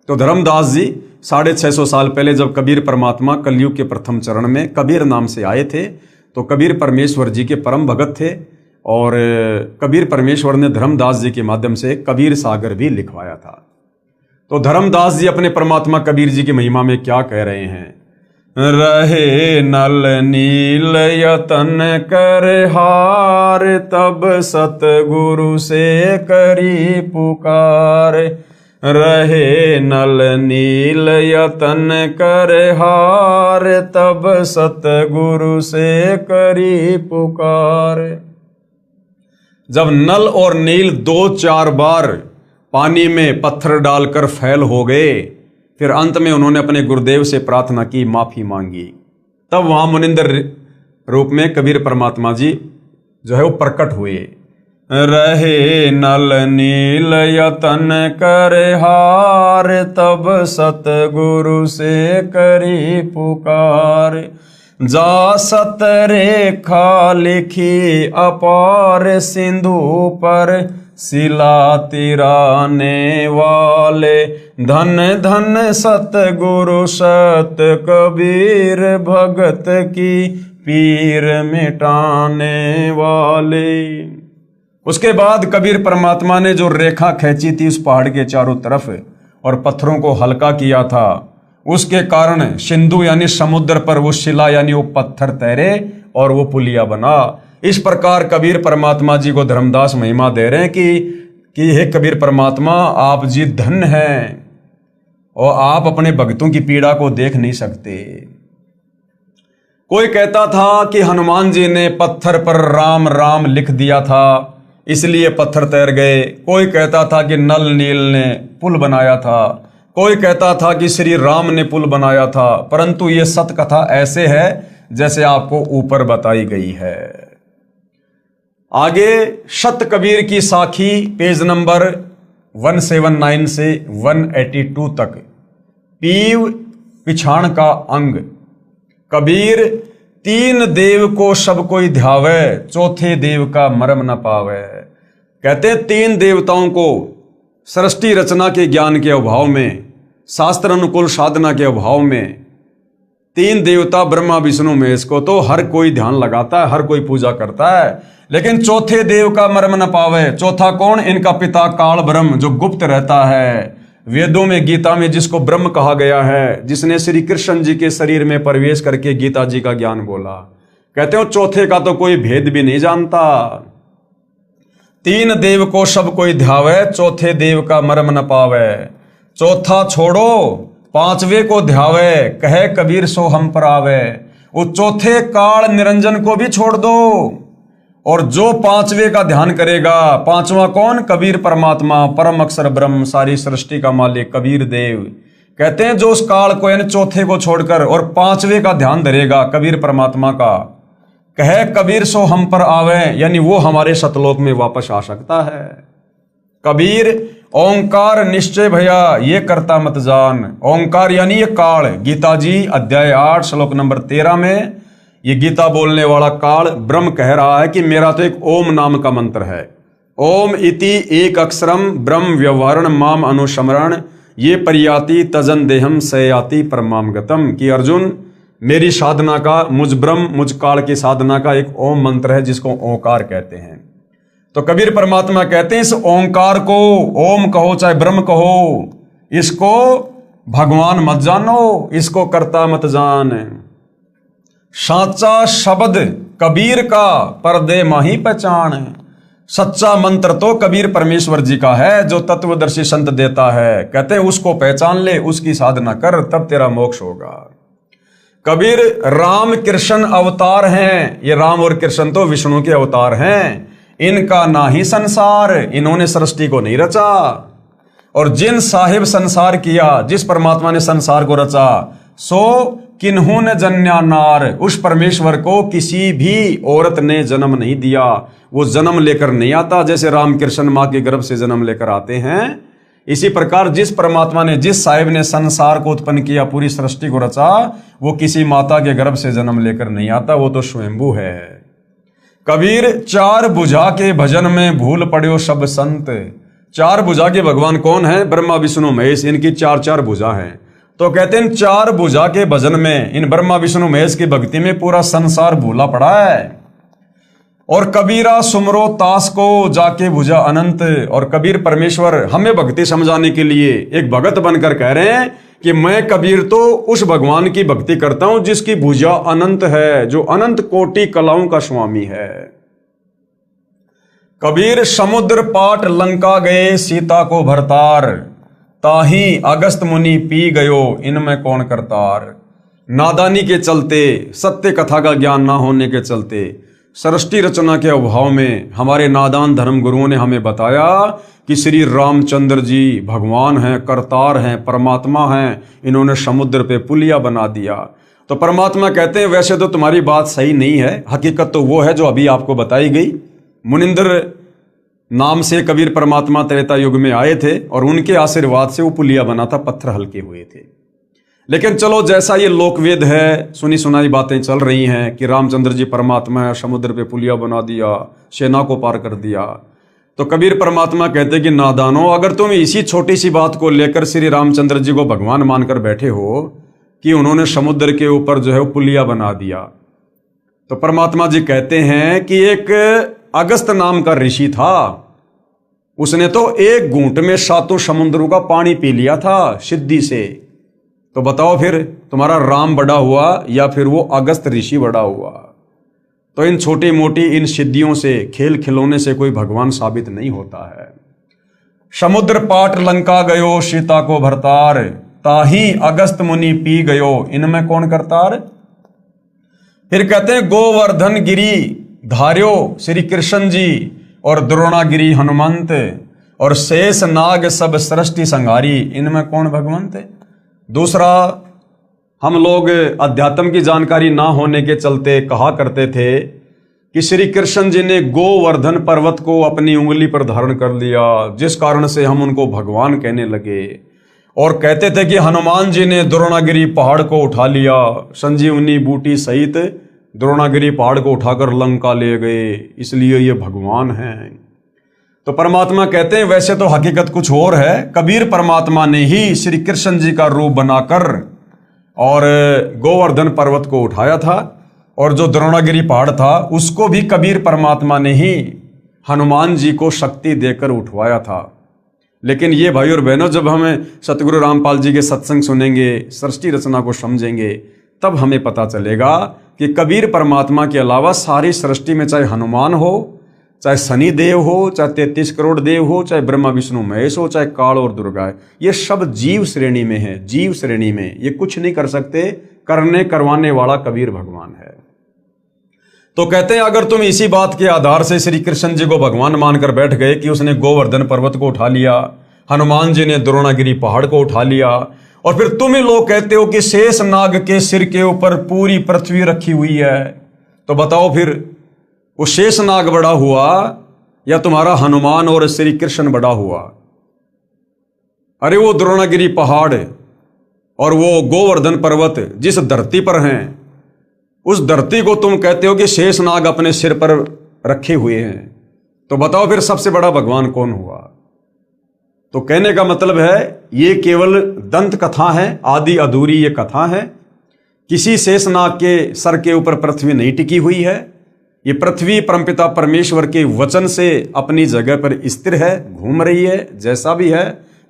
तो धर्मदास जी 650 साल पहले जब कबीर परमात्मा कलयुग के प्रथम चरण में कबीर नाम से आए थे, तो कबीर परमेश्वर जी के परम भगत थे, और कबीर परमेश्वर ने धर्मदास जी के माध्यम से कबीर सागर भी लिखवाया था। तो धर्मदास जी अपने परमात्मा कबीर जी की महिमा में क्या कह रहे हैं? रहे नल नील यतन कर हार, तब सतगुरु से करी पुकार। रहे नल नील यतन कर हार, तब सतगुरु से करी पुकार। जब नल और नील 2-4 बार पानी में पत्थर डालकर फैल हो गए, फिर अंत में उन्होंने अपने गुरुदेव से प्रार्थना की, माफी मांगी। तब वहां मुनिंद्र रूप में कबीर परमात्मा जी वो प्रकट हुए। रहे नल नील यतन कर हार, तब सतगुरु से करी पुकार। जा सत रेखा लिखी अपार, सिंधु पर शिला तिराने वाले। धन धन सतगुरु सत कबीर, भगत की पीर मिटाने वाले। उसके बाद कबीर परमात्मा ने जो रेखा खींची थी उस पहाड़ के चारों तरफ और पत्थरों को हल्का किया था, उसके कारण सिंधु यानी समुद्र पर वो शिला यानी वो पत्थर तैरे और वो पुलिया बना। इस प्रकार कबीर परमात्मा जी को धर्मदास महिमा दे रहे हैं कि हे कबीर परमात्मा, आप जी धन्य हैं और आप अपने भक्तों की पीड़ा को देख नहीं सकते। कोई कहता था कि हनुमान जी ने पत्थर पर राम राम लिख दिया था, इसलिए पत्थर तैर गए। कोई कहता था कि नल नील ने पुल बनाया था। कोई कहता था कि श्री राम ने पुल बनाया था। परंतु ये सत कथा ऐसे है जैसे आपको ऊपर बताई गई है। आगे सत कबीर की साखी पेज नंबर 179 से 182 तक। पीव पिछाण का अंग। कबीर तीन देव को सब कोई ध्यावे, चौथे देव का मरम न पावे। कहते 3 देवताओं को सृष्टि रचना के ज्ञान के अभाव में, शास्त्र अनुकूल साधना के अभाव में तीन देवता ब्रह्मा विष्णु महेश को तो हर कोई ध्यान लगाता है, हर कोई पूजा करता है, लेकिन चौथे देव का मर्म न पावे। चौथा कौन? इनका पिता काल ब्रह्म, जो गुप्त रहता है। वेदों में, गीता में जिसको ब्रह्म कहा गया है, जिसने श्री कृष्ण जी के शरीर में प्रवेश करके गीता जी का ज्ञान बोला, कहते हो चौथे का तो कोई भेद भी नहीं जानता। तीन देव को सब कोई ध्यावे, चौथे देव का मर्म न पावे। चौथा छोड़ो, पांचवे को ध्यावे, कहे कबीर सो हम पर आवे। वो चौथे काल निरंजन को भी छोड़ दो, और जो पांचवे का ध्यान करेगा, पांचवा कौन? कबीर परमात्मा, परम अक्षर ब्रह्म, सारी सृष्टि का मालिक कबीर देव। कहते हैं जो उस काल को यानी चौथे को छोड़कर और पांचवे का ध्यान धरेगा, कबीर परमात्मा का, कहे कबीर सो हम पर आवे, यानी वो हमारे सतलोक में वापस आ सकता है। कबीर ओंकार निश्चय भैया ये करता मत जान। ओंकार यानी ये काल। गीता जी अध्याय 8 श्लोक नंबर 13 में ये गीता बोलने वाला काल ब्रह्म कह रहा है कि मेरा तो एक ओम नाम का मंत्र है। ओम इति एक अक्षरम ब्रह्म व्यवहारण माम अनुस्मरण ये परियाति तजन देहम सयाति परमाम गतम। कि अर्जुन, मेरी साधना का, मुझ ब्रह्म, मुझ काल की साधना का एक ओम मंत्र है जिसको ओंकार कहते हैं। तो कबीर परमात्मा कहते हैं इस ओंकार को, ओम कहो चाहे ब्रह्म कहो, इसको भगवान मत जानो, इसको करता मत जान। साचा शब्द कबीर का पर्दे माही पहचान। सच्चा मंत्र तो कबीर परमेश्वर जी का है, जो तत्वदर्शी संत देता है। कहते हैं उसको पहचान ले, उसकी साधना कर, तब तेरा मोक्ष होगा। कबीर राम कृष्ण अवतार हैं। ये राम और कृष्ण तो विष्णु के अवतार हैं। इनका ना ही संसार, इन्होंने सृष्टि को नहीं रचा। और जिन साहिब संसार किया, जिस परमात्मा ने संसार को रचा, सो किन्हों ने जन्या नार, उस परमेश्वर को किसी भी औरत ने जन्म नहीं दिया। वो जन्म लेकर नहीं आता, जैसे राम कृष्ण माँ के गर्भ से जन्म लेकर आते हैं। इसी प्रकार जिस परमात्मा ने, जिस साहिब ने संसार को उत्पन्न किया, पूरी सृष्टि को रचा, वो किसी माता के गर्भ से जन्म लेकर नहीं आता, वो तो स्वयंभू है। कबीर चार भुजा के भजन में भूल पड़ो सब संत। चार भुजा के भगवान कौन है? ब्रह्मा विष्णु महेश। इनकी चार चार भुजा हैं। तो कहते हैं चार भुजा के भजन में, इन ब्रह्मा विष्णु महेश की भक्ति में पूरा संसार भूला पड़ा है। और कबीरा सुमरो तास को जाके भुजा अनंत। और कबीर परमेश्वर हमें भक्ति समझाने के लिए एक भगत बनकर कह रहे हैं कि मैं कबीर तो उस भगवान की भक्ति करता हूं जिसकी भुजा अनंत है, जो अनंत कोटि कलाओं का स्वामी है। कबीर समुद्र पाट लंका गए सीता को भरतार, ताही अगस्त मुनि पी गयो इनमें कौन करतार। नादानी के चलते, सत्य कथा का ज्ञान ना होने के चलते, सृष्टि रचना के अभाव में हमारे नादान धर्म गुरुओं ने हमें बताया कि श्री रामचंद्र जी भगवान हैं, करतार हैं, परमात्मा हैं। इन्होंने समुद्र पे पुलिया बना दिया। तो परमात्मा कहते हैं वैसे तो तुम्हारी बात सही नहीं है, हकीकत तो वो है जो अभी आपको बताई गई। मुनिंद्र नाम से कबीर परमात्मा त्रेता युग में आए थे और उनके आशीर्वाद से वो पुलिया बना था, पत्थर हल्के हुए थे। लेकिन चलो, जैसा ये लोकवेद है, सुनी सुनाई बातें चल रही हैं कि रामचंद्र जी परमात्मा है, समुद्र पे पुलिया बना दिया, सेना को पार कर दिया। तो कबीर परमात्मा कहते कि नादानो, अगर तुम इसी छोटी सी बात को लेकर श्री रामचंद्र जी को भगवान मानकर बैठे हो कि उन्होंने समुद्र के ऊपर जो है वो पुलिया बना दिया, तो परमात्मा जी कहते हैं कि एक अगस्त नाम का ऋषि था, उसने तो एक घूंट में 7 समुद्रों का पानी पी लिया था सिद्धि से। तो बताओ फिर तुम्हारा राम बड़ा हुआ या फिर वो अगस्त ऋषि बड़ा हुआ? तो इन छोटी मोटी इन सिद्धियों से, खेल खिलौने से कोई भगवान साबित नहीं होता है। समुद्र पाट लंका गयो सीता को भरतार, ताही अगस्त मुनि पी गयो इनमें कौन करतार। फिर कहते हैं गोवर्धन गिरी धार्यो श्री कृष्ण जी और द्रोणागिरी हनुमंत, और शेष नाग सब सृष्टि संहारी इनमें कौन भगवंत। दूसरा, हम लोग अध्यात्म की जानकारी ना होने के चलते कहा करते थे कि श्री कृष्ण जी ने गोवर्धन पर्वत को अपनी उंगली पर धारण कर लिया, जिस कारण से हम उनको भगवान कहने लगे। और कहते थे कि हनुमान जी ने द्रोणागिरी पहाड़ को उठा लिया, संजीवनी बूटी सहित द्रोणागिरी पहाड़ को उठाकर लंका ले गए, इसलिए ये भगवान हैं। तो परमात्मा कहते हैं वैसे तो हकीकत कुछ और है। कबीर परमात्मा ने ही श्री कृष्ण जी का रूप बनाकर और गोवर्धन पर्वत को उठाया था, और जो द्रोणागिरी पहाड़ था उसको भी कबीर परमात्मा ने ही हनुमान जी को शक्ति देकर उठवाया था। लेकिन ये भाई और बहनों, जब हमें सतगुरु रामपाल जी के सत्संग सुनेंगे, सृष्टि रचना को समझेंगे, तब हमें पता चलेगा कि कबीर परमात्मा के अलावा सारी सृष्टि में चाहे हनुमान हो, चाहे शनि देव हो, चाहे 33 करोड़ देव हो, चाहे ब्रह्मा विष्णु महेश हो, चाहे काल और दुर्गा है, ये सब जीव श्रेणी में है। जीव श्रेणी में ये कुछ नहीं कर सकते, करने करवाने वाला कबीर भगवान है। तो कहते हैं अगर तुम इसी बात के आधार से श्री कृष्ण जी को भगवान मानकर बैठ गए कि उसने गोवर्धन पर्वत को उठा लिया, हनुमान जी ने द्रोणागिरी पहाड़ को उठा लिया, और फिर तुम ही लोग कहते हो कि शेष नाग के सिर के ऊपर पूरी पृथ्वी रखी हुई है, तो बताओ फिर वो शेष नाग बड़ा हुआ या तुम्हारा हनुमान और श्री कृष्ण बड़ा हुआ? अरे वो द्रोणागिरी पहाड़ और वो गोवर्धन पर्वत जिस धरती पर हैं, उस धरती को तुम कहते हो कि शेष नाग अपने सिर पर रखे हुए हैं, तो बताओ फिर सबसे बड़ा भगवान कौन हुआ? तो कहने का मतलब है ये केवल दंत कथा है, आदि अधूरी ये कथा है। किसी शेष नाग के सर के ऊपर पृथ्वी नहीं टिकी हुई है। ये पृथ्वी परमपिता परमेश्वर के वचन से अपनी जगह पर स्थिर है, घूम रही है। जैसा भी है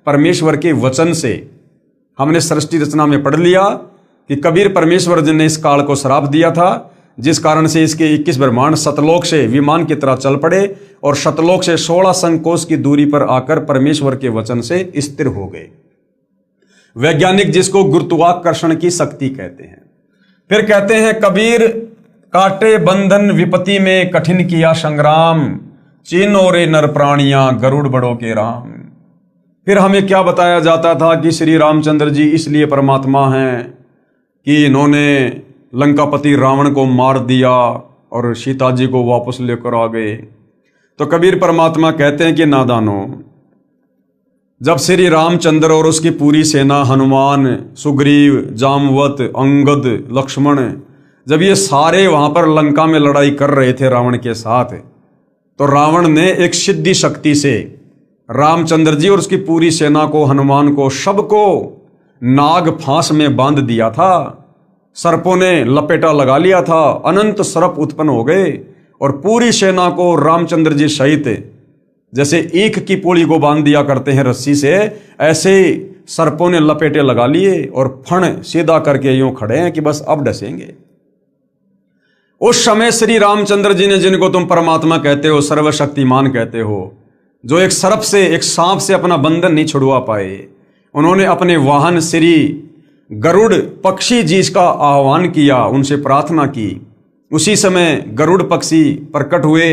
परमेश्वर के वचन से। हमने सृष्टि रचना में पढ़ लिया कि कबीर परमेश्वर जी ने इस काल को श्राप दिया था, जिस कारण से इसके 21 ब्रह्मांड सतलोक से विमान की तरह चल पड़े और सतलोक से 16 संकोश की दूरी पर आकर परमेश्वर के वचन से स्थिर हो गए। वैज्ञानिक जिसको गुरुत्वाकर्षण की शक्ति कहते हैं। फिर कहते हैं कबीर काटे बंधन विपत्ति में कठिन किया संग्राम, चीनो रे नर प्राणियां गरुड़ बड़ों के राम। फिर हमें क्या बताया जाता था कि श्री रामचंद्र जी इसलिए परमात्मा हैं कि इन्होंने लंकापति रावण को मार दिया और सीता जी को वापस लेकर आ गए। तो कबीर परमात्मा कहते हैं कि नादानो, जब श्री रामचंद्र और उसकी पूरी सेना हनुमान, सुग्रीव, जामवत, अंगद, लक्ष्मण, जब ये सारे वहां पर लंका में लड़ाई कर रहे थे रावण के साथ, तो रावण ने एक सिद्धि शक्ति से रामचंद्र जी और उसकी पूरी सेना को, हनुमान को, सबको नाग फांस में बांध दिया था। सर्पों ने लपेटा लगा लिया था, अनंत सर्प उत्पन्न हो गए और पूरी सेना को रामचंद्र जी सहित जैसे ईख की पुड़ी को बांध दिया करते हैं रस्सी से, ऐसे सर्पों ने लपेटे लगा लिए और फण सीधा करके यूं खड़े हैं कि बस अब डसेंगे। उस समय श्री रामचंद्र जी ने, जिनको तुम परमात्मा कहते हो, सर्वशक्तिमान कहते हो, जो एक सर्प से, एक सांप से अपना बंधन नहीं छुड़वा पाए, उन्होंने अपने वाहन श्री गरुड़ पक्षी जी का आह्वान किया, उनसे प्रार्थना की। उसी समय गरुड़ पक्षी प्रकट हुए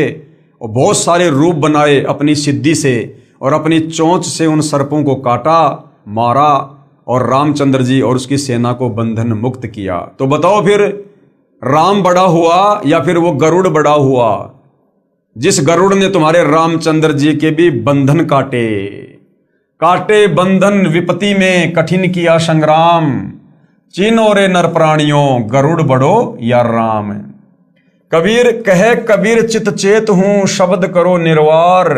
और बहुत सारे रूप बनाए अपनी सिद्धि से, और अपनी चोंच से उन सर्पों को काटा, मारा और रामचंद्र जी और उसकी सेना को बंधन मुक्त किया। तो बताओ फिर राम बड़ा हुआ या फिर वो गरुड़ बड़ा हुआ, जिस गरुड़ ने तुम्हारे रामचंद्र जी के भी बंधन काटे? काटे बंधन विपत्ति में कठिन किया संग्राम, चीनो रे नर प्राणियों गरुड़ बड़ो या राम। कबीर कहे कबीर चित चेत हूं शब्द करो निर्वार,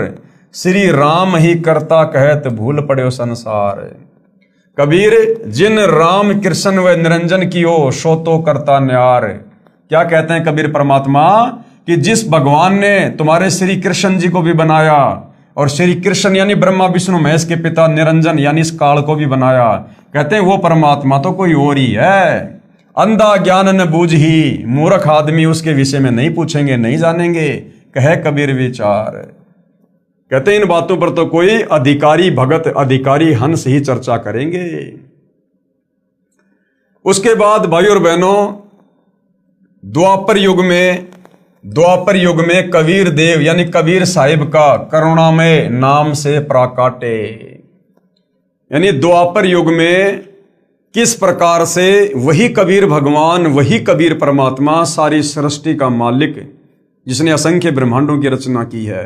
श्री राम ही करता कहत भूल पड़े संसार। कबीर जिन राम कृष्ण व निरंजन कियो सो तो करता न्यार। क्या कहते हैं कबीर परमात्मा कि जिस भगवान ने तुम्हारे श्री कृष्ण जी को भी बनाया, और श्री कृष्ण यानी ब्रह्मा विष्णु महेश के पिता, निरंजन यानी इस काल को भी बनाया, कहते हैं वो परमात्मा तो कोई और ही है। अंधा ज्ञान न बूझ ही, मूर्ख आदमी उसके विषय में नहीं पूछेंगे, नहीं जानेंगे, कहे कबीर विचार। कहते हैं इन बातों पर तो कोई अधिकारी भगत, अधिकारी हंस ही चर्चा करेंगे। उसके बाद भाई और बहनों, द्वापर युग में कबीर देव यानी कबीर साहिब का करुणामय नाम से प्राकाटे, यानी द्वापर युग में किस प्रकार से वही कबीर भगवान, वही कबीर परमात्मा, सारी सृष्टि का मालिक, जिसने असंख्य ब्रह्मांडों की रचना की है,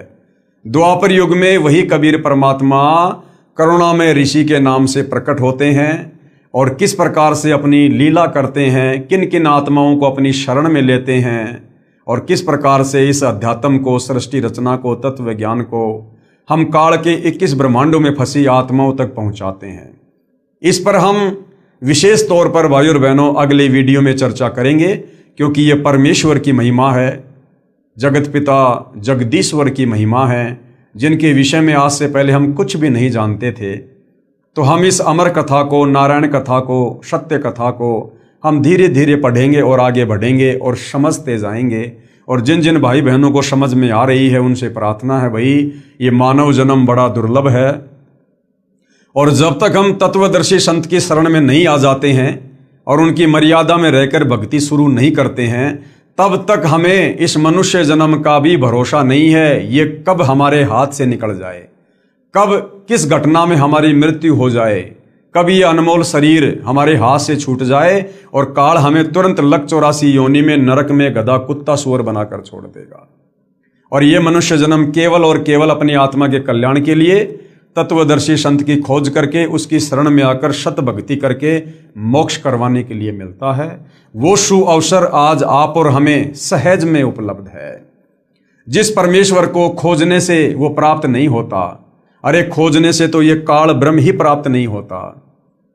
द्वापर युग में वही कबीर परमात्मा करुणामय ऋषि के नाम से प्रकट होते हैं और किस प्रकार से अपनी लीला करते हैं, किन किन आत्माओं को अपनी शरण में लेते हैं और किस प्रकार से इस अध्यात्म को, सृष्टि रचना को, तत्व ज्ञान को हम काल के 21 ब्रह्मांडों में फंसी आत्माओं तक पहुंचाते हैं। इस पर हम विशेष तौर पर भाई और बहनों अगले वीडियो में चर्चा करेंगे, क्योंकि ये परमेश्वर की महिमा है, जगत पिता जगदीश्वर की महिमा है, जिनके विषय में आज से पहले हम कुछ भी नहीं जानते थे। तो हम इस अमर कथा को, नारायण कथा को, सत्य कथा को हम धीरे धीरे पढ़ेंगे और आगे बढ़ेंगे और समझते जाएंगे। और जिन जिन भाई बहनों को समझ में आ रही है उनसे प्रार्थना है, भाई ये मानव जन्म बड़ा दुर्लभ है, और जब तक हम तत्वदर्शी संत की शरण में नहीं आ जाते हैं और उनकी मर्यादा में रहकर भक्ति शुरू नहीं करते हैं, तब तक हमें इस मनुष्य जन्म का भी भरोसा नहीं है। ये कब हमारे हाथ से निकल जाए, कब किस घटना में हमारी मृत्यु हो जाए, कब ये अनमोल शरीर हमारे हाथ से छूट जाए और काल हमें तुरंत लक 84 योनि में, नरक में गधा कुत्ता सुअर बनाकर छोड़ देगा। और ये मनुष्य जन्म केवल और केवल अपनी आत्मा के कल्याण के लिए तत्वदर्शी संत की खोज करके, उसकी शरण में आकर सत भक्ति करके मोक्ष करवाने के लिए मिलता है। वो शु अवसर आज आप और हमें सहज में उपलब्ध है। जिस परमेश्वर को खोजने से वो प्राप्त नहीं होता, अरे खोजने से तो ये काल ब्रह्म ही प्राप्त नहीं होता।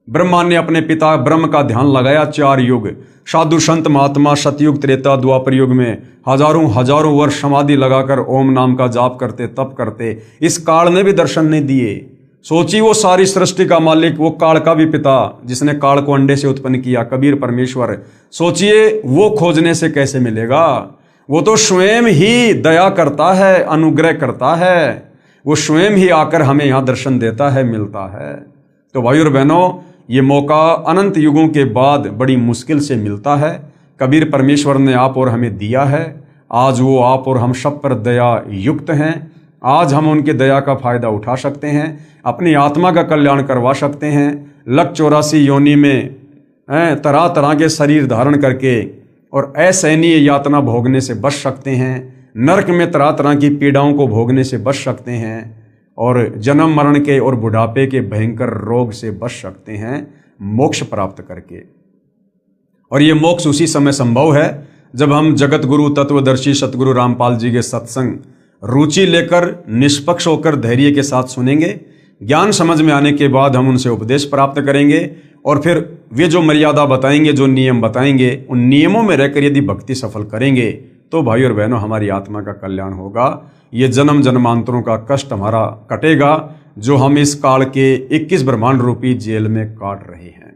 ब्रह्मा ने अपने पिता ब्रह्म का ध्यान लगाया 4 युग, साधु संत महात्मा सतयुग त्रेता द्वापर युग में हजारों हजारों वर्ष समाधि लगाकर ओम नाम का जाप करते, तप करते, इस काल ने भी दर्शन नहीं दिए। सोची वो सारी सृष्टि का मालिक, वो काल का भी पिता, जिसने काल को अंडे से उत्पन्न किया, कबीर परमेश्वर, सोचिए वो खोजने से कैसे मिलेगा। वो तो स्वयं ही दया करता है, अनुग्रह करता है, वो स्वयं ही आकर हमें यहाँ दर्शन देता है, मिलता है। तो भाई और बहनों, ये मौका अनंत युगों के बाद बड़ी मुश्किल से मिलता है। कबीर परमेश्वर ने आप और हमें दिया है। आज वो आप और हम सब पर दया युक्त हैं। आज हम उनकी दया का फायदा उठा सकते हैं, अपनी आत्मा का कल्याण करवा सकते हैं। लक 84 योनि में तरह तरह के शरीर धारण करके और असहनीय यातना भोगने से बच सकते हैं। नरक में तरह तरह की पीड़ाओं को भोगने से बच सकते हैं और जन्म मरण के और बुढ़ापे के भयंकर रोग से बच सकते हैं मोक्ष प्राप्त करके। और ये मोक्ष उसी समय संभव है जब हम जगत गुरु तत्वदर्शी सतगुरु रामपाल जी के सत्संग रुचि लेकर, निष्पक्ष होकर, धैर्य के साथ सुनेंगे। ज्ञान समझ में आने के बाद हम उनसे उपदेश प्राप्त करेंगे और फिर वे जो मर्यादा बताएंगे, जो नियम बताएंगे, उन नियमों में रहकर यदि भक्ति सफल करेंगे तो भाई और बहनों हमारी आत्मा का कल्याण होगा। ये जन्म जन्मांतरों का कष्ट हमारा कटेगा जो हम इस काल के 21 ब्रह्मांड रूपी जेल में काट रहे हैं।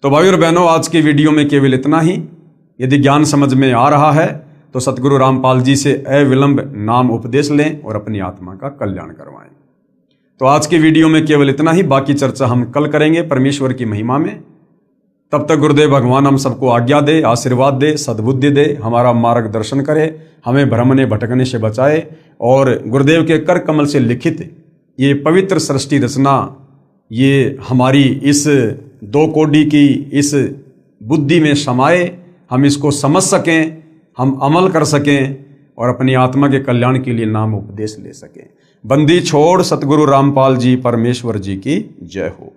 तो भाई और बहनों, आज की वीडियो में केवल इतना ही। यदि ज्ञान समझ में आ रहा है तो सतगुरु रामपाल जी से अविलंब नाम उपदेश लें और अपनी आत्मा का कल्याण करवाएं। तो आज की वीडियो में केवल इतना ही, बाकी चर्चा हम कल करेंगे परमेश्वर की महिमा में। तब तक गुरुदेव भगवान हम सबको आज्ञा दे, आशीर्वाद दे, सद्बुद्धि दे, हमारा मार्गदर्शन करे, हमें भ्रमने भटकने से बचाए और गुरुदेव के कर कमल से लिखित ये पवित्र सृष्टि रचना, ये हमारी इस 2 कोडी की इस बुद्धि में समाये, हम इसको समझ सकें, हम अमल कर सकें और अपनी आत्मा के कल्याण के लिए नाम उपदेश ले सकें। बंदी छोड़ सतगुरु रामपाल जी परमेश्वर जी की जय हो।